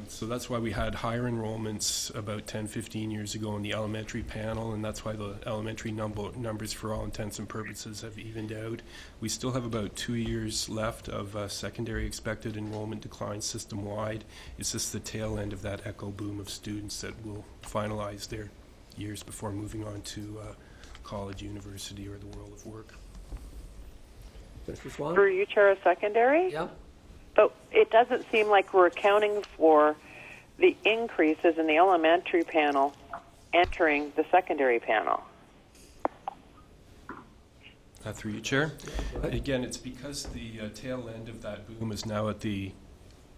So that's why we had higher enrollments about 10, 15 years ago in the elementary panel, and that's why the elementary numbers for all intents and purposes have evened out. We still have about 2 years left of secondary expected enrollment decline system-wide. It's just the tail end of that echo boom of students that will finalize their years before moving on to college, university, or the world of work. Mr. Swan? Through you, Chair of Secondary? Yeah. But it doesn't seem like we're accounting for the increases in the elementary panel entering the secondary panel. Through you, Chair. Right. Again, it's because the tail end of that boom is now at the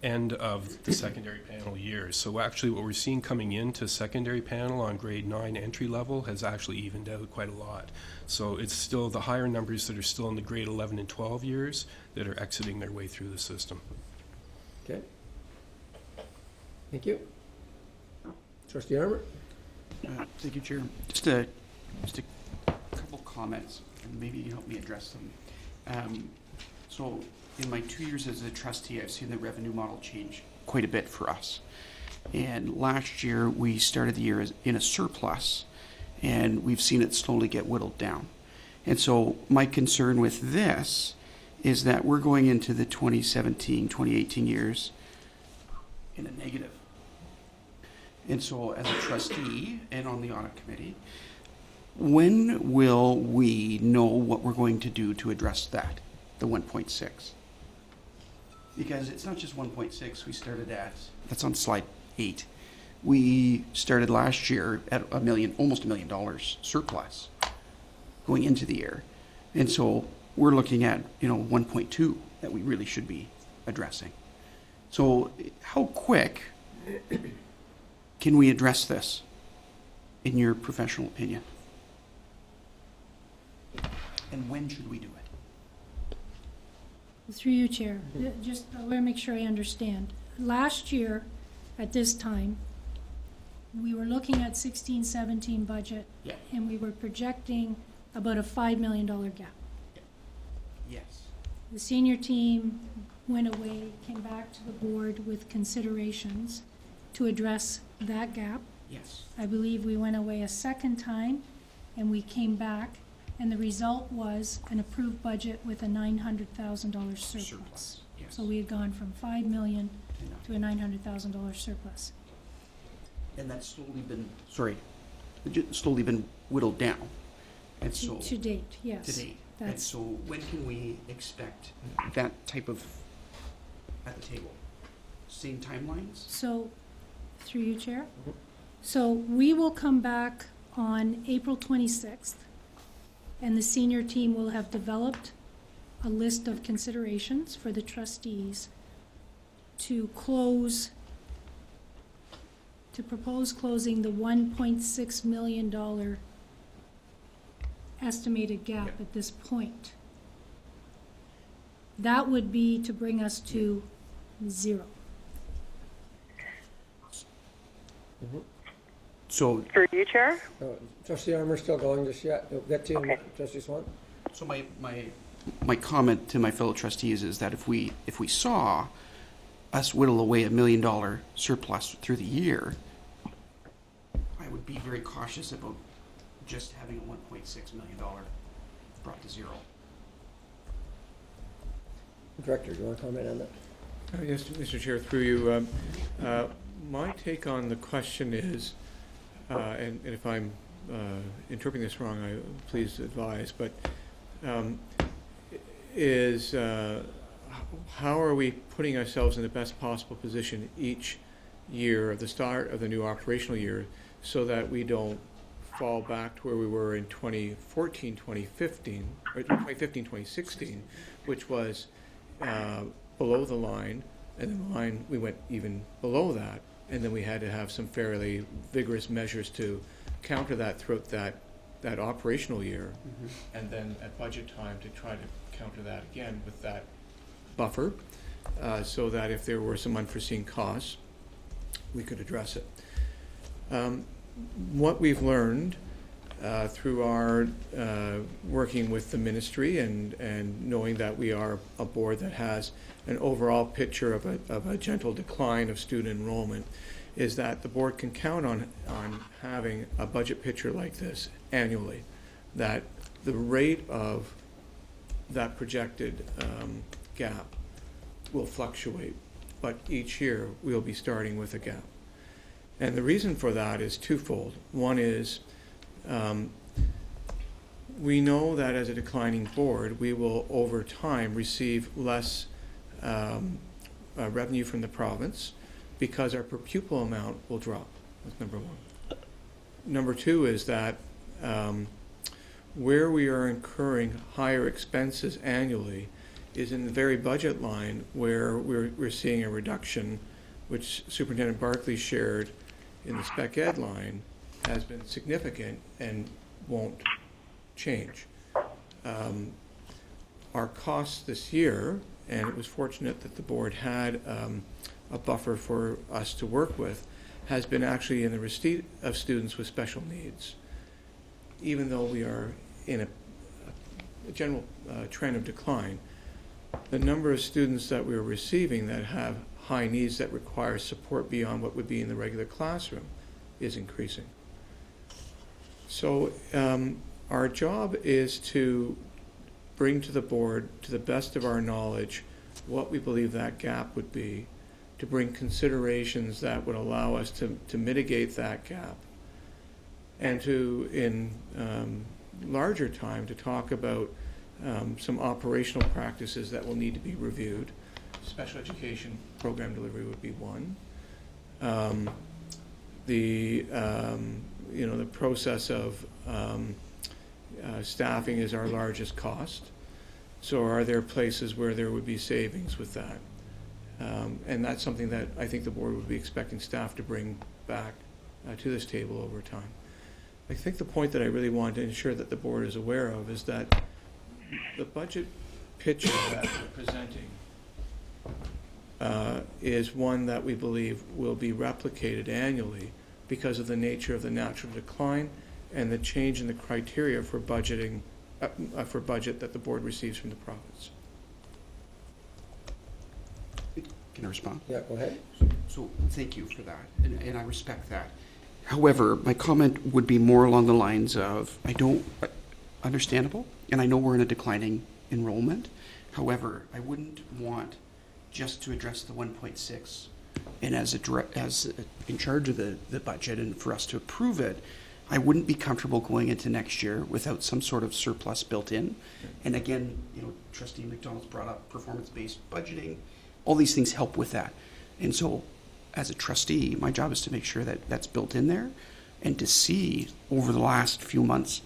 end of the secondary panel years. So actually what we're seeing coming into secondary panel on grade 9 entry level has actually evened out quite a lot. So it's still the higher numbers that are still in the grade 11 and 12 years that are exiting their way through the system. Okay. Thank you. Trustee Armour? Thank you, Chair. Just a couple comments, and maybe you help me address them. So in my 2 years as a trustee, I've seen the revenue model change quite a bit for us. And last year, we started the year in a surplus, and we've seen it slowly get whittled down. And so my concern with this is that we're going into the 2017, 2018 years in a negative. And so as a trustee and on the audit committee, when will we know what we're going to do to address that, the 1.6? Because it's not just 1.6 we started at, that's on slide 8. We started last year at almost $1 million surplus going into the year. And so we're looking at, 1.2 that we really should be addressing. So how quick can we address this, in your professional opinion? And when should we do it? Through you, Chair. Just I want to make sure I understand. Last year, at this time, we were looking at 16-17 budget, Yeah. and we were projecting about a $5 million gap. Yes. The senior team went away, came back to the board with considerations to address that gap. Yes. I believe we went away a second time, and we came back, and the result was an approved budget with a $900,000 surplus. Yes. So we had gone from $5 million to a $900,000 surplus. And that's slowly been whittled down. And so To date, yes. to date. And That's, so when can we expect that type of at the table? Same timelines? so, through you, Chair. So we will come back on April 26th, and the senior team will have developed a list of considerations for the trustees to propose closing the $1.6 million estimated gap at this point. That would be to bring us to 0. So, Through you, Chair? Trustee Armour still going just yet? We'll get to you, Okay. Trustee Swan. so my comment to my fellow trustees is that if we saw us whittle away $1 million surplus through the year, I would be very cautious about just having a $1.6 million brought to 0. Director, do you want to comment on that? Yes, Mr. Chair, through you. My take on the question is, and if I'm interpreting this wrong, please advise, but how are we putting ourselves in the best possible position each year of the start of the new operational year so that we don't fall back to where we were in 2014, 2015, or 2015, 2016, which was below the line, and then the line, we went even below that, and then we had to have some fairly vigorous measures to counter that throughout that operational year, and then at budget time to try to counter that again with that buffer, so that if there were some unforeseen costs, we could address it. What we've learned through our working with the ministry and knowing that we are a board that has an overall picture of a gentle decline of student enrollment is that the board can count on having a budget picture like this annually, that the rate of that projected gap will fluctuate, but each year we'll be starting with a gap. And the reason for that is twofold. One is we know that as a declining board, we will over time receive less revenue from the province because our per pupil amount will drop. That's number one. Number two is that where we are incurring higher expenses annually is in the very budget line where we're seeing a reduction, which Superintendent Barclay shared in the spec ed line, has been significant and won't change. Our costs this year, and it was fortunate that the board had a buffer for us to work with, has been actually in the receipt of students with special needs. Even though we are in a general trend of decline, the number of students that we're receiving that have high needs that require support beyond what would be in the regular classroom is increasing. So our job is to bring to the board, to the best of our knowledge, what we believe that gap would be, to bring considerations that would allow us to mitigate that gap, and to, in larger time, to talk about some operational practices that will need to be reviewed. Special education program delivery would be one. The process of staffing is our largest cost. So are there places where there would be savings with that? And that's something that I think the board would be expecting staff to bring back to this table over time. I think the point that I really want to ensure that the board is aware of is that the budget picture that we're presenting is one that we believe will be replicated annually because of the nature of the natural decline and the change in the criteria for budgeting, for budget that the board receives from the province. Can I respond? Yeah, go ahead. So thank you for that, and I respect that. However, my comment would be more along the lines of, understandable, and I know we're in a declining enrollment. However, I wouldn't want just to address the 1.6, and as in charge of the budget and for us to approve it, I wouldn't be comfortable going into next year without some sort of surplus built in. And again, Trustee McDonald's brought up performance-based budgeting. All these things help with that. And so as a trustee, my job is to make sure that that's built in there and to see over the last few months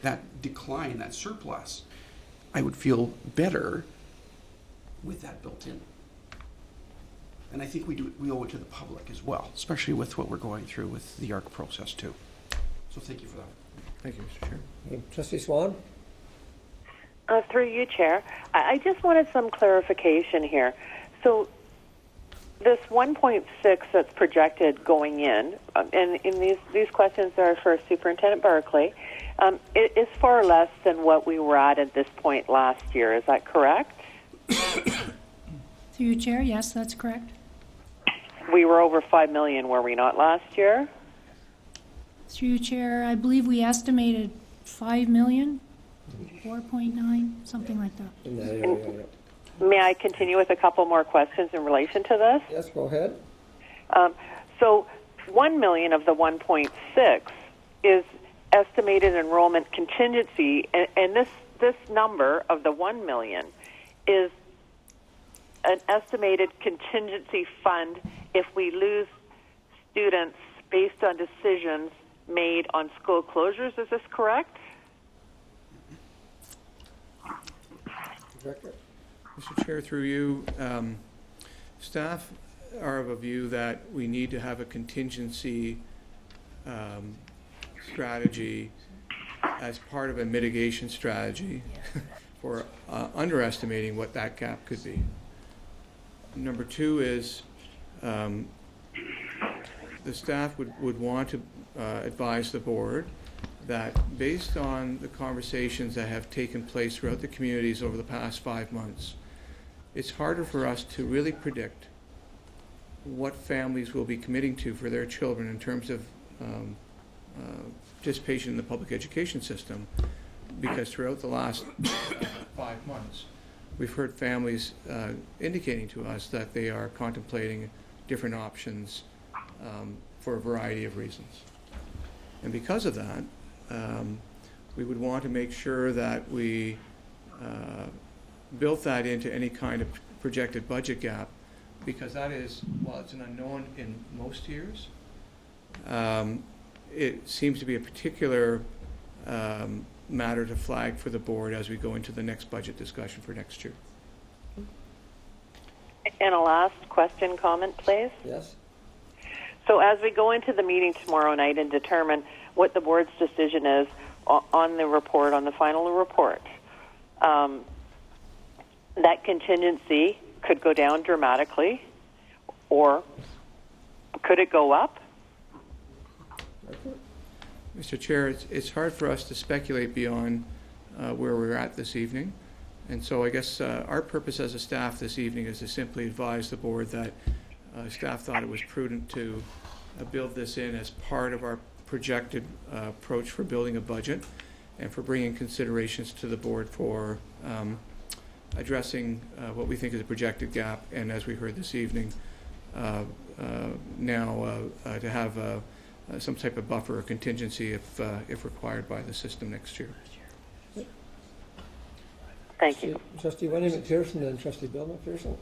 that decline, that surplus, I would feel better with that built in. And I think we owe it to the public as well, especially with what we're going through with the ARC process too. So thank you for that. Thank you, Mr. Chair. Trustee Swan? Through you, Chair. I just wanted some clarification here. So this 1.6 that's projected going in, and in these questions are for Superintendent Barclay, it is far less than what we were at this point last year. Is that correct? Through you, Chair, yes, that's correct. We were over $5 million, were we not, last year? Through you, Chair, I believe we estimated 5 million, 4.9, something like that. In that area, yeah. May I continue with a couple more questions in relation to this? Yes, go ahead. So 1 million of the 1.6 is estimated enrollment contingency, and this number of the 1 million is an estimated contingency fund if we lose students based on decisions made on school closures. Is this correct? Director? Mr. Chair, through you, staff are of a view that we need to have a contingency strategy as part of a mitigation strategy for underestimating what that gap could be. Number two is the staff would want to advise the board that based on the conversations that have taken place throughout the communities over the past 5 months, it's harder for us to really predict what families will be committing to for their children in terms of participation in the public education system, because throughout the last 5 months, we've heard families indicating to us that they are contemplating different options for a variety of reasons. And because of that, we would want to make sure that we built that into any kind of projected budget gap, because that is, while it's an unknown in most years, it seems to be a particular matter to flag for the board as we go into the next budget discussion for next year. And a last question, comment, please. Yes? So as we go into the meeting tomorrow night and determine what the board's decision is on the report, on the final report, that contingency could go down dramatically, or could it go up? Mr. Chair, it's hard for us to speculate beyond where we're at this evening. And so I guess our purpose as a staff this evening is to simply advise the board that staff thought it was prudent to build this in as part of our projected approach for building a budget and for bringing considerations to the board for addressing what we think is a projected gap, and as we heard this evening, now to have some type of buffer or contingency if required by the system next year. Thank you. Trustee Wendy McPherson, then Trustee Bill McPherson.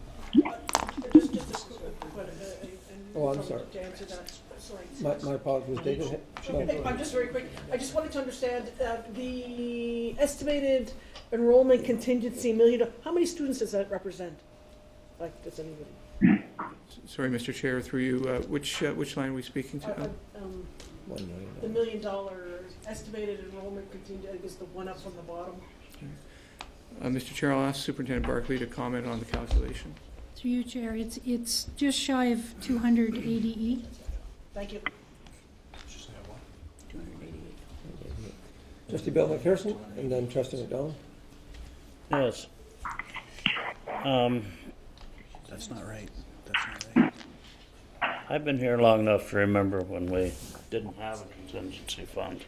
Oh, I'm sorry. To answer that, sorry. My apologies, David. Okay, I'm just very quick. I just wanted to understand the estimated enrollment contingency $1 million. How many students does that represent? Like, does anybody? Sorry, Mr. Chair, through you, which line are we speaking to? $1 The million. $1 million estimated enrollment contingency, I guess the one up on the bottom. Mr. Chair, I'll ask Superintendent Barkley to comment on the calculation. Through you, Chair, it's just shy of 200 ADE. Thank you. Trustee Bill McPherson, and then Trustee McDonald. Yes. That's not right. That's not right. I've been here long enough to remember when we didn't have a contingency fund.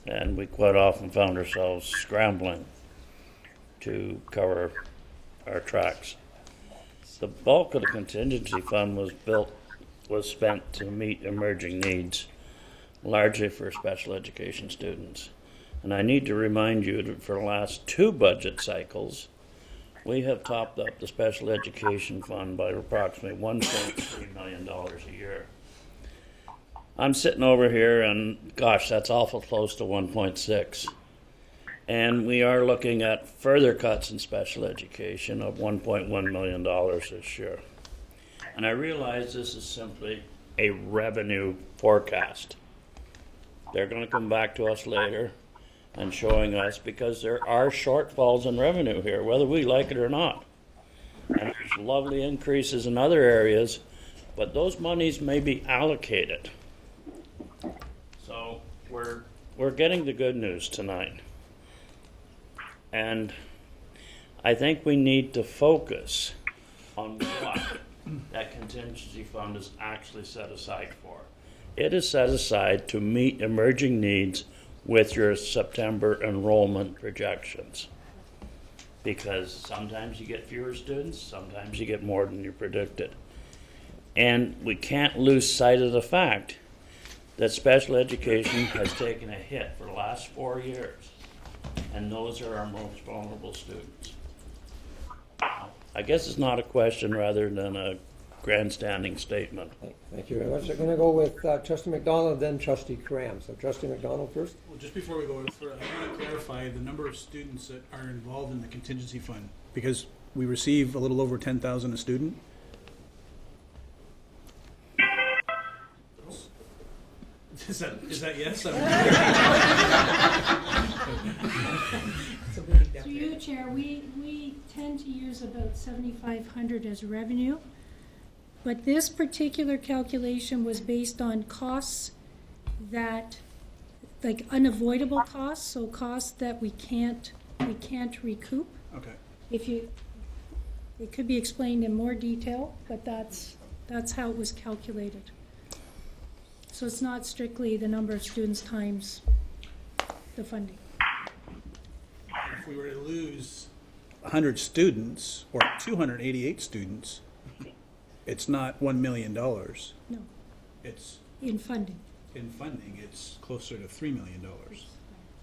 And we quite often found ourselves scrambling to cover our tracks. The bulk of the contingency fund was spent to meet emerging needs, largely for special education students. And I need to remind you that for the last 2 budget cycles, we have topped up the special education fund by approximately $1.3 million a year. I'm sitting over here and, gosh, that's awful close to 1.6. And we are looking at further cuts in special education of $1.1 million this year. And I realize this is simply a revenue forecast. They're going to come back to us later and showing us, because there are shortfalls in revenue here, whether we like it or not. And there's lovely increases in other areas, but those monies may be allocated. So we're getting the good news tonight. And I think we need to focus on what that contingency fund is actually set aside for. It is set aside to meet emerging needs with your September enrollment projections. Because sometimes you get fewer students, sometimes you get more than you predicted. And we can't lose sight of the fact that special education has taken a hit for the last 4 years. And those are our most vulnerable students. I guess it's not a question rather than a grandstanding statement. Thank you very much. I'm going to go with Trustee McDonald, then Trustee Cram. So Trustee McDonald first. Well, just before we go further, I want to clarify the number of students that are involved in the contingency fund, because we receive a little over 10,000 a student. Is that yes? Through you, Chair, we tend to use about 7,500 as revenue. But this particular calculation was based on costs that, like unavoidable costs, so costs that we can't recoup. Okay. If you, it could be explained in more detail, but that's how it was calculated. So it's not strictly the number of students times the funding. If we were to lose 100 students or 288 students, it's not $1 million. No, It's in funding. in funding, it's closer to $3 million.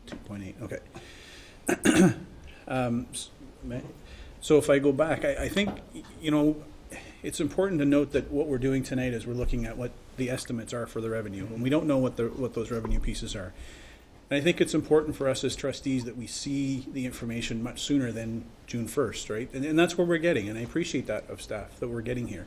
2.8, okay. So if I go back, I think, you know, it's important to note that what we're doing tonight is we're looking at what the estimates are for the revenue, and we don't know what those revenue pieces are. And I think it's important for us as trustees that we see the information much sooner than June 1st, right? And that's where we're getting, and I appreciate that of staff, that we're getting here.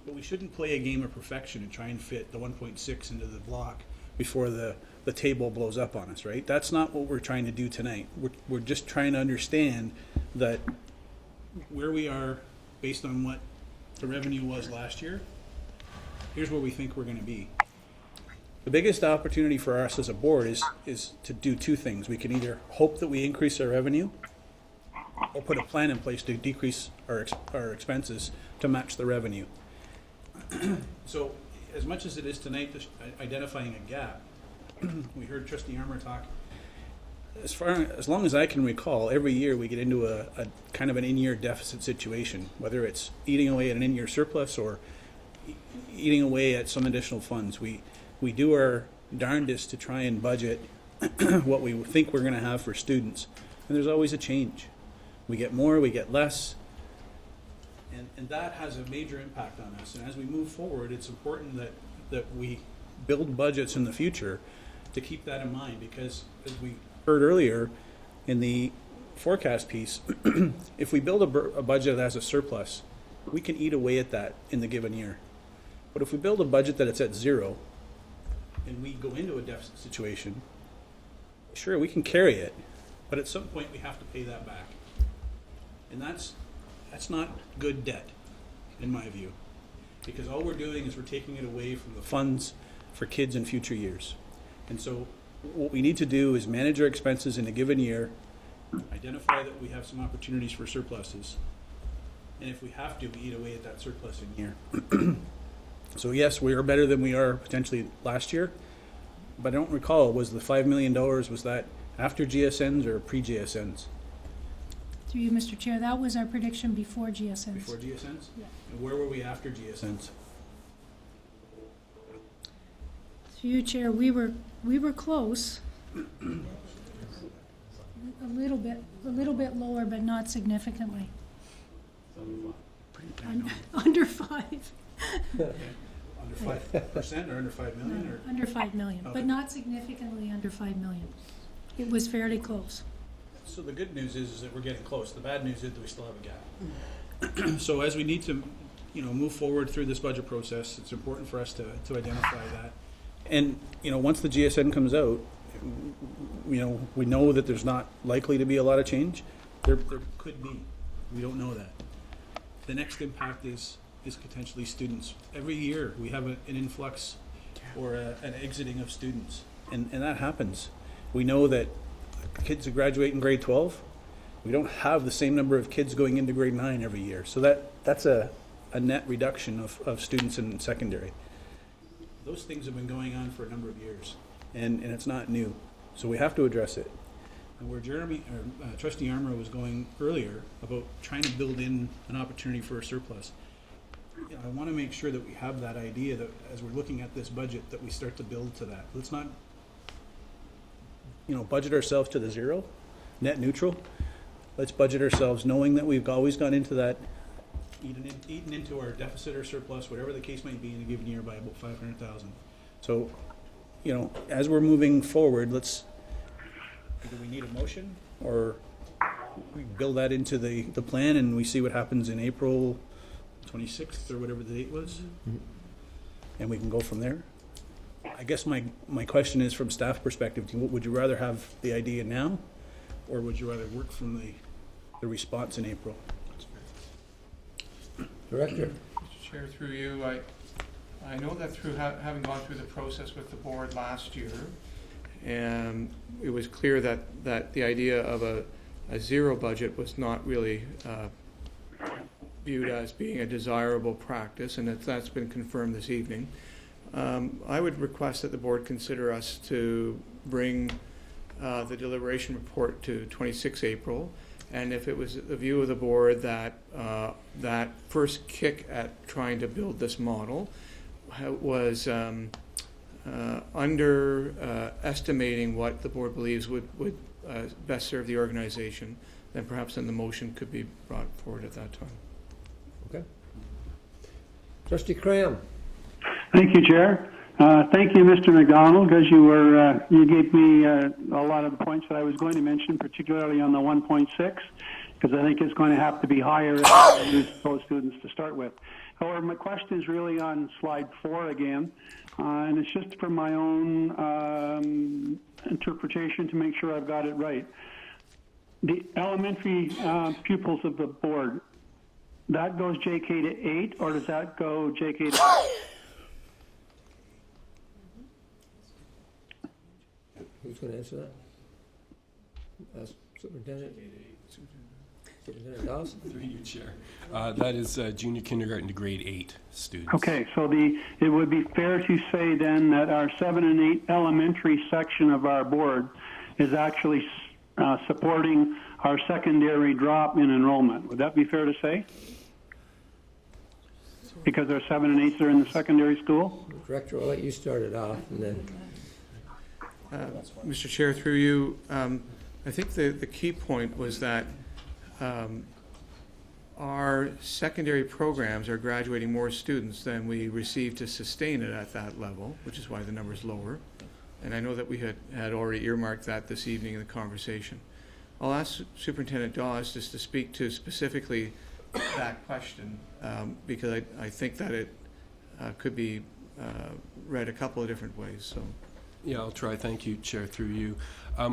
But we shouldn't play a game of perfection and try and fit the 1.6 into the block before the table blows up on us, right? That's not what we're trying to do tonight. We're just trying to understand that where we are based on what the revenue was last year, here's where we think we're going to be. The biggest opportunity for us as a board is to do two things. We can either hope that we increase our revenue or put a plan in place to decrease our expenses to match the revenue. So as much as it is tonight just identifying a gap, we heard Trustee Armour talk. As long as I can recall, every year we get into a kind of an in-year deficit situation, whether it's eating away at an in-year surplus or eating away at some additional funds. We do our darndest to try and budget what we think we're going to have for students, and there's always a change. We get more, we get less, and that has a major impact on us. And as we move forward, it's important that we build budgets in the future to keep that in mind, because as we heard earlier in the forecast piece, if we build a budget that has a surplus, we can eat away at that in the given year. But if we build a budget that it's at zero and we go into a deficit situation, sure, we can carry it, but at some point we have to pay that back. And that's not good debt, in my view, because all we're doing is we're taking it away from the funds for kids in future years. And so what we need to do is manage our expenses in a given year, identify that we have some opportunities for surpluses, and if we have to, we eat away at that surplus in year. So yes, we are better than we are potentially last year, but I don't recall, was the $5 million, was that after GSNs or pre-GSNs? Through you, Mr. Chair, that was our prediction before GSNs. Before GSNs? Yeah. And where were we after GSNs? Through you, Chair, we were close. A little bit lower, but not significantly. Under 5. Okay. Under 5% or under 5 million? Or? Under 5 million, Okay. but not significantly under 5 million. It was fairly close. So the good news is that we're getting close. The bad news is that we still have a gap. So as we need to, move forward through this budget process, it's important for us to identify that. And, once the GSN comes out, we know that there's not likely to be a lot of change. There could be. We don't know that. The next impact is potentially students. Every year we have an influx or an exiting of students, and that happens. We know that kids who graduate in grade 12, we don't have the same number of kids going into grade 9 every year. So that's a net reduction of students in secondary. Those things have been going on for a number of years, and it's not new. So we have to address it. And where Trustee Armour was going earlier about trying to build in an opportunity for a surplus, I want to make sure that we have that idea that as we're looking at this budget, that we start to build to that. Let's not, budget ourselves to the zero, net neutral. Let's budget ourselves knowing that we've always gone into that, eaten into our deficit or surplus, whatever the case might be in a given year, by about 500,000. So, as we're moving forward, do we need a motion, or we build that into the plan and we see what happens in April 26th or whatever the date was, and we can go from there? I guess my question is, from staff perspective, would you rather have the idea now, or would you rather work from the response in April? Director? Chair, through you, I know that through having gone through the process with the board last year, and it was clear that the idea of a zero budget was not really viewed as being a desirable practice, and that's been confirmed this evening. I would request that the board consider us to bring the deliberation report to 26 April, and if it was the view of the board that that first kick at trying to build this model was underestimating what the board believes would best serve the organization, then perhaps then the motion could be brought forward at that time. Okay. Trustee Cram. Thank you, Chair. Thank you, Mr. McDonald, because you gave me a lot of the points that I was going to mention, particularly on the 1.6, because I think it's going to have to be higher if we those students to start with. However, my question is really on slide 4 again, and it's just for my own interpretation to make sure I've got it right. The elementary pupils of the board, that goes JK to 8, or does that go JK to... Who's going to answer that? Superintendent? Superintendent Dawes? Through you, Chair. That is junior kindergarten to grade 8 students. Okay, so it would be fair to say then that our 7 and 8 elementary section of our board is actually supporting our secondary drop in enrollment. Would that be fair to say? Because our 7 and 8s are in the secondary school? Director, I'll let you start it off, and then... Mr. Chair, through you, I think the key point was that our secondary programs are graduating more students than we receive to sustain it at that level, which is why the number is lower. And I know that we had already earmarked that this evening in the conversation. I'll ask Superintendent Dawes just to speak to specifically that question, because I think that it could be read a couple of different ways. So. Yeah, I'll try. Thank you, Chair, through you.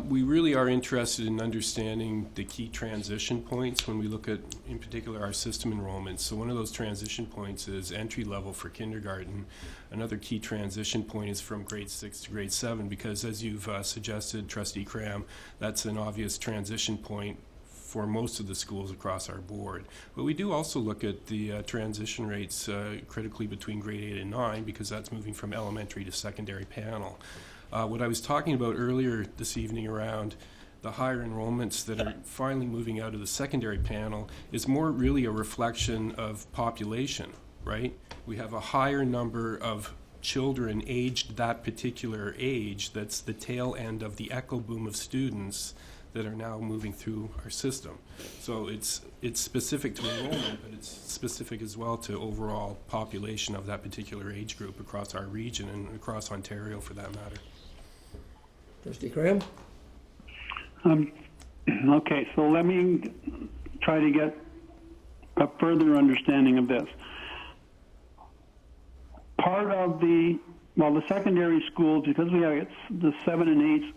We really are interested in understanding the key transition points when we look at, in particular, our system enrollments. So one of those transition points is entry level for kindergarten. Another key transition point is from grade 6 to grade 7, because as you've suggested, Trustee Cram, that's an obvious transition point for most of the schools across our board. But we do also look at the transition rates critically between grade 8 and 9, because that's moving from elementary to secondary panel. What I was talking about earlier this evening around the higher enrollments that are finally moving out of the secondary panel is more really a reflection of population, right? We have a higher number of children aged that particular age. That's the tail end of the echo boom of students that are now moving through our system. So it's specific to enrollment, but it's specific as well to overall population of that particular age group across our region and across Ontario for that matter. Trustee Cram? Okay, so let me try to get a further understanding of this. Part of the secondary schools, because we have the 7 and 8s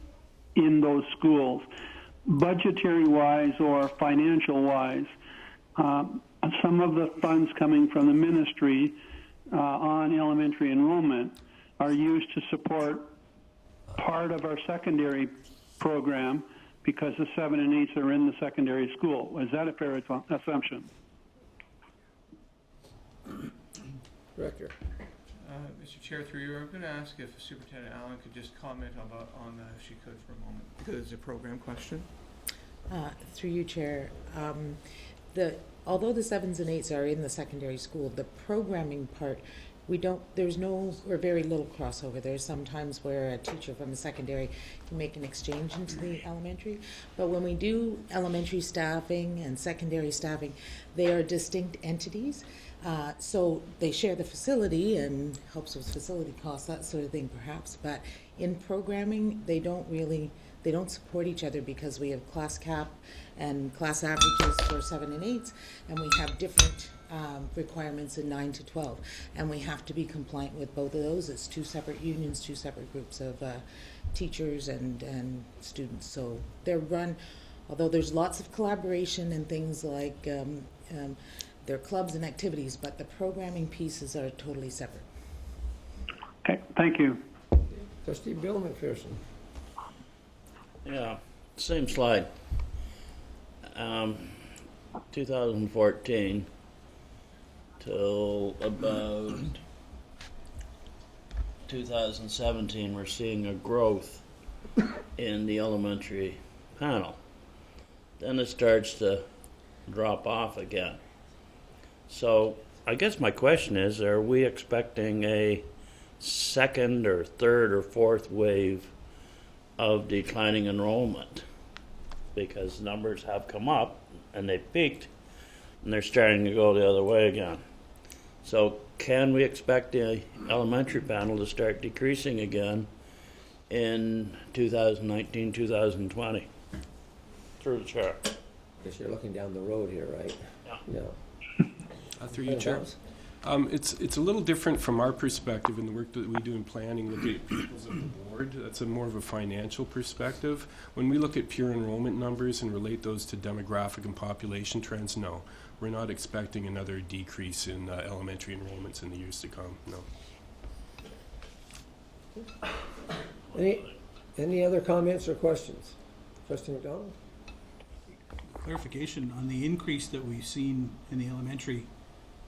in those schools, budgetary-wise or financial-wise, some of the funds coming from the ministry on elementary enrollment are used to support part of our secondary program because the 7 and 8s are in the secondary school. Is that a fair assumption? Director. Mr. Chair, through you, I'm going to ask if Superintendent Allen could just comment on that if she could for a moment, because it's a program question. Through you, Chair. Although the 7s and 8s are in the secondary school, the programming part, there's no or very little crossover. There's sometimes where a teacher from the secondary can make an exchange into the elementary. But when we do elementary staffing and secondary staffing, they are distinct entities. So they share the facility and helps with facility costs, that sort of thing perhaps. But in programming, they don't support each other because we have class cap and class averages for 7 and 8s, and we have different requirements in 9 to 12, and we have to be compliant with both of those. It's 2 separate unions, 2 separate groups of teachers and students. So they're run, although there's lots of collaboration and things like they're clubs and activities, but the programming pieces are totally separate. Okay, thank you. Trustee Bill McPherson. Yeah, same slide. 2014 till about 2017, we're seeing a growth in the elementary panel. Then it starts to drop off again. So I guess my question is, are we expecting a second or third or fourth wave of declining enrollment? Because numbers have come up and they peaked and they're starting to go the other way again. So can we expect the elementary panel to start decreasing again in 2019, 2020? Through the chair. Guess you're looking down the road here, right? Yeah. Through you, Chair. It's a little different from our perspective in the work that we do in planning, looking at pupils of the board. That's a more of a financial perspective. When we look at pure enrollment numbers and relate those to demographic and population trends, no. We're not expecting another decrease in elementary enrollments in the years to come, no. Any other comments or questions? Trustee McDonald? Clarification on the increase that we've seen in the elementary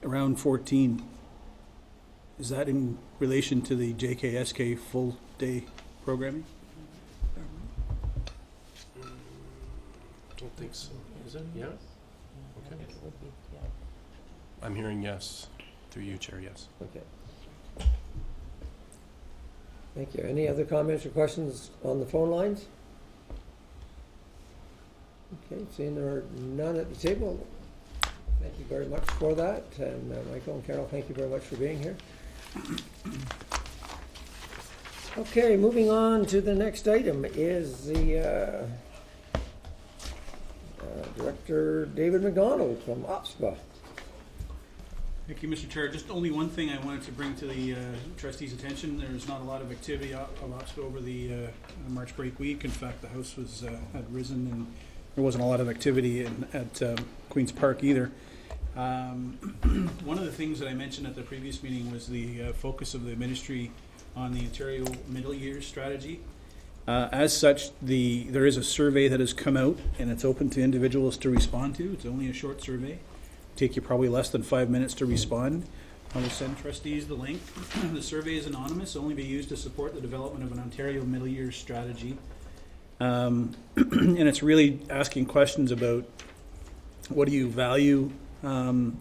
around 14. Is that in relation to the JKSK full day programming? Don't think so. Is it? Yeah? Okay. I'm hearing yes. Through you, Chair, yes. Okay. Thank you. Any other comments or questions on the phone lines? Okay, seeing there are none at the table, thank you very much for that. And Michael and Carol, thank you very much for being here. Okay, moving on to the next item is the Director David McDonald from OPSPA. Thank you, Mr. Chair. Just only one thing I wanted to bring to the trustees' attention. There's not a lot of activity of OPSPA over the March break week. In fact, the House was had risen and there wasn't a lot of activity at Queen's Park either. One of the things that I mentioned at the previous meeting was the focus of the ministry on the Ontario Middle Years strategy. As such, there is a survey that has come out and it's open to individuals to respond to. It's only a short survey. It'll take you probably less than 5 minutes to respond. I will send trustees the link. The survey is anonymous, only be used to support the development of an Ontario Middle Years strategy. And it's really asking questions about what do you value for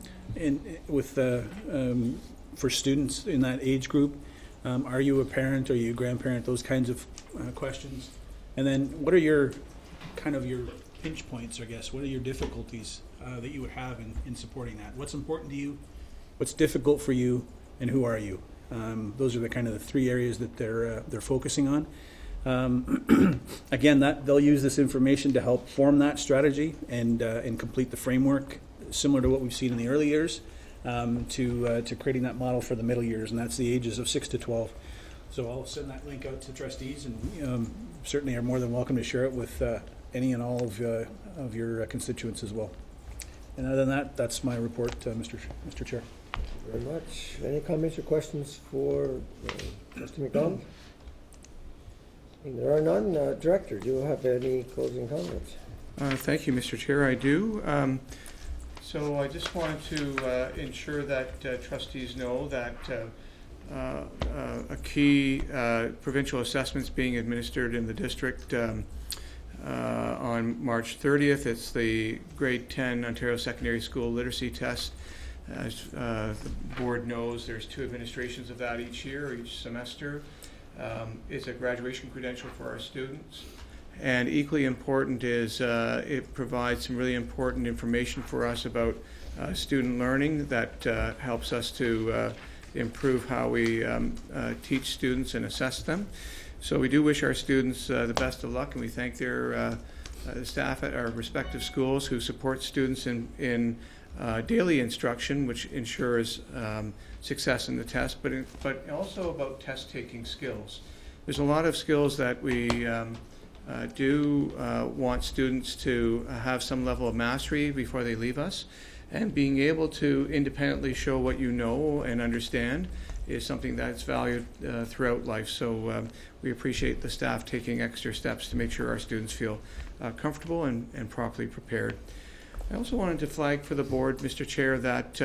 students in that age group. Are you a parent? Are you a grandparent? Those kinds of questions. And then what are your pinch points, I guess? What are your difficulties that you would have in supporting that? What's important to you? What's difficult for you? And who are you? Those are the kind of the three areas that they're focusing on. Again, they'll use this information to help form that strategy and complete the framework, similar to what we've seen in the early years, to creating that model for the middle years, and that's the ages of 6 to 12. So I'll send that link out to trustees, and certainly are more than welcome to share it with any and all of your constituents as well. And other than that, that's my report, Mr. Chair. Thank you very much. Any comments or questions for Trustee McDonald? There are none. Director, do you have any closing comments? Thank you, Mr. Chair. I do. So I just want to ensure that trustees know that a key provincial assessment is being administered in the district on March 30th. It's the grade 10 Ontario Secondary School Literacy Test. As the board knows, there's 2 administrations of that each year, each semester. It's a graduation credential for our students. And equally important is it provides some really important information for us about student learning that helps us to improve how we teach students and assess them. So we do wish our students the best of luck, and we thank their staff at our respective schools who support students in daily instruction, which ensures success in the test, but also about test-taking skills. There's a lot of skills that we do want students to have some level of mastery before they leave us, And being able to independently show what you know and understand is something that's valued throughout life. So we appreciate the staff taking extra steps to make sure our students feel comfortable and properly prepared. I also wanted to flag for the board, Mr. Chair, that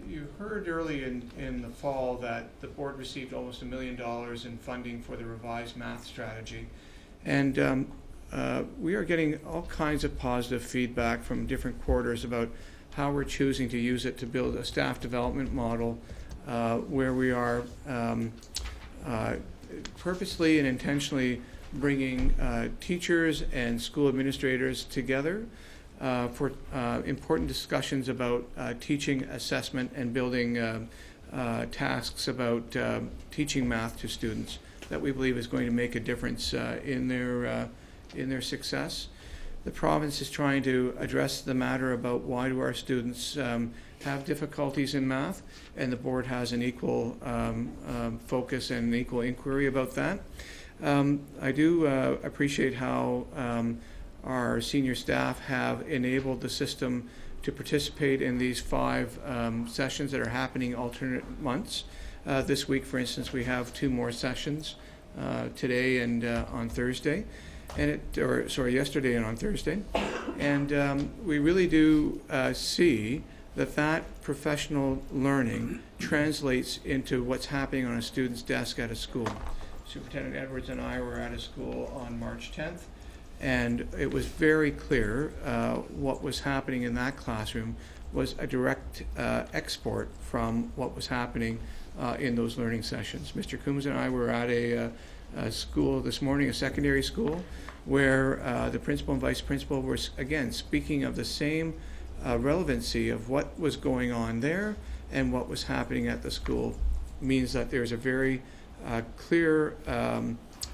you heard early in the fall that the board received almost $1 million in funding for the revised math strategy. And we are getting all kinds of positive feedback from different quarters about how we're choosing to use it to build a staff development model where we are purposely and intentionally bringing teachers and school administrators together for important discussions about teaching, assessment, and building tasks about teaching math to students that we believe is going to make a difference in their success. The province is trying to address the matter about why do our students have difficulties in math, and the board has an equal focus and an equal inquiry about that. I do appreciate how our senior staff have enabled the system to participate in these 5 sessions that are happening alternate months. This week, for instance, we have 2 more sessions, today and on Thursday. Yesterday and on Thursday. And we really do see that professional learning translates into what's happening on a student's desk at a school. Superintendent Edwards and I were at a school on March 10th, and it was very clear what was happening in that classroom was a direct export from what was happening in those learning sessions. Mr. Coombs and I were at a school this morning, a secondary school, where the principal and vice principal were, again, speaking of the same relevancy of what was going on there and what was happening at the school. Means that there's a very clear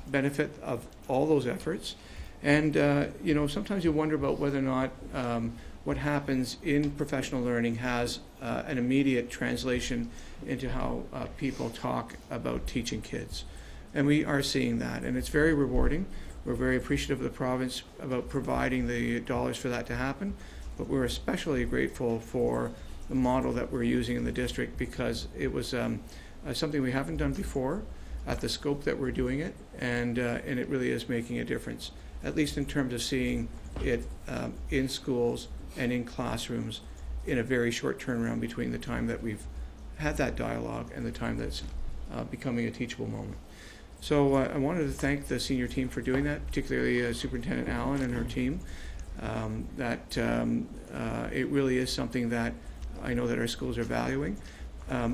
benefit of all those efforts. And, sometimes you wonder about whether or not what happens in professional learning has an immediate translation into how people talk about teaching kids. And we are seeing that, and it's very rewarding. We're very appreciative of the province about providing the dollars for that to happen, but we're especially grateful for the model that we're using in the district because it was something we haven't done before at the scope that we're doing it, and it really is making a difference, at least in terms of seeing it in schools and in classrooms in a very short turnaround between the time that we've had that dialogue and the time that's becoming a teachable moment. So I wanted to thank the senior team for doing that, particularly Superintendent Allen and her team. It really is something that I know that our schools are valuing.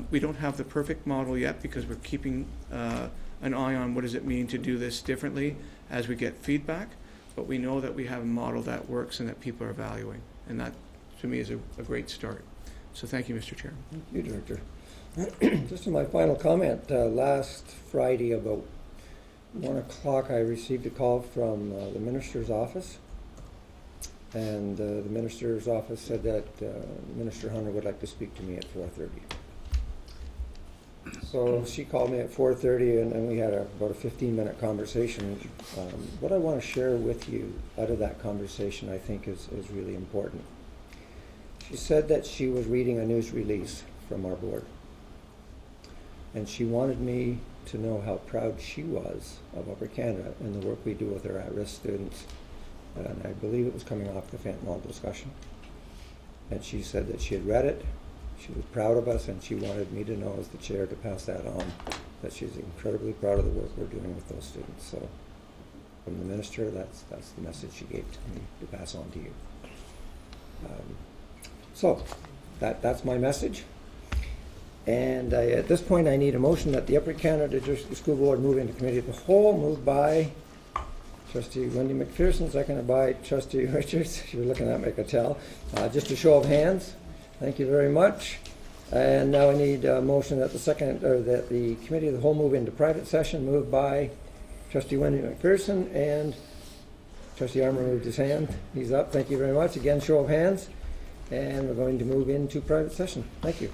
We don't have the perfect model yet because we're keeping an eye on what does it mean to do this differently as we get feedback, but we know that we have a model that works and that people are valuing, and that to me is a great start. So thank you, Mr. Chair. Thank you, Director. Just in my final comment, last Friday about 1 o'clock I received a call from the Minister's office, and the Minister's office said that Minister Hunter would like to speak to me at 4:30. So she called me at 4:30 and we had about a 15-minute conversation. What I want to share with you out of that conversation I think is really important. She said that she was reading a news release from our board, and she wanted me to know how proud she was of Upper Canada and the work we do with our at-risk students. And I believe it was coming off the fentanyl discussion. And she said that she had read it, she was proud of us, and she wanted me to know as the chair to pass that on, that she's incredibly proud of the work we're doing with those students. So from the minister, that's the message she gave to me to pass on to you. So that's my message. And at this point, I need a motion that the Upper Canada District School Board move into committee of the whole, moved by Trustee Wendy McPherson, seconded by Trustee Richards. You're looking at me, I could tell. Just a show of hands. Thank you very much. And now I need a motion that that the committee of the whole move into private session, moved by Trustee Wendy McPherson, and Trustee Armour moved his hand. He's up. Thank you very much. Again, show of hands. And we're going to move into private session. Thank you.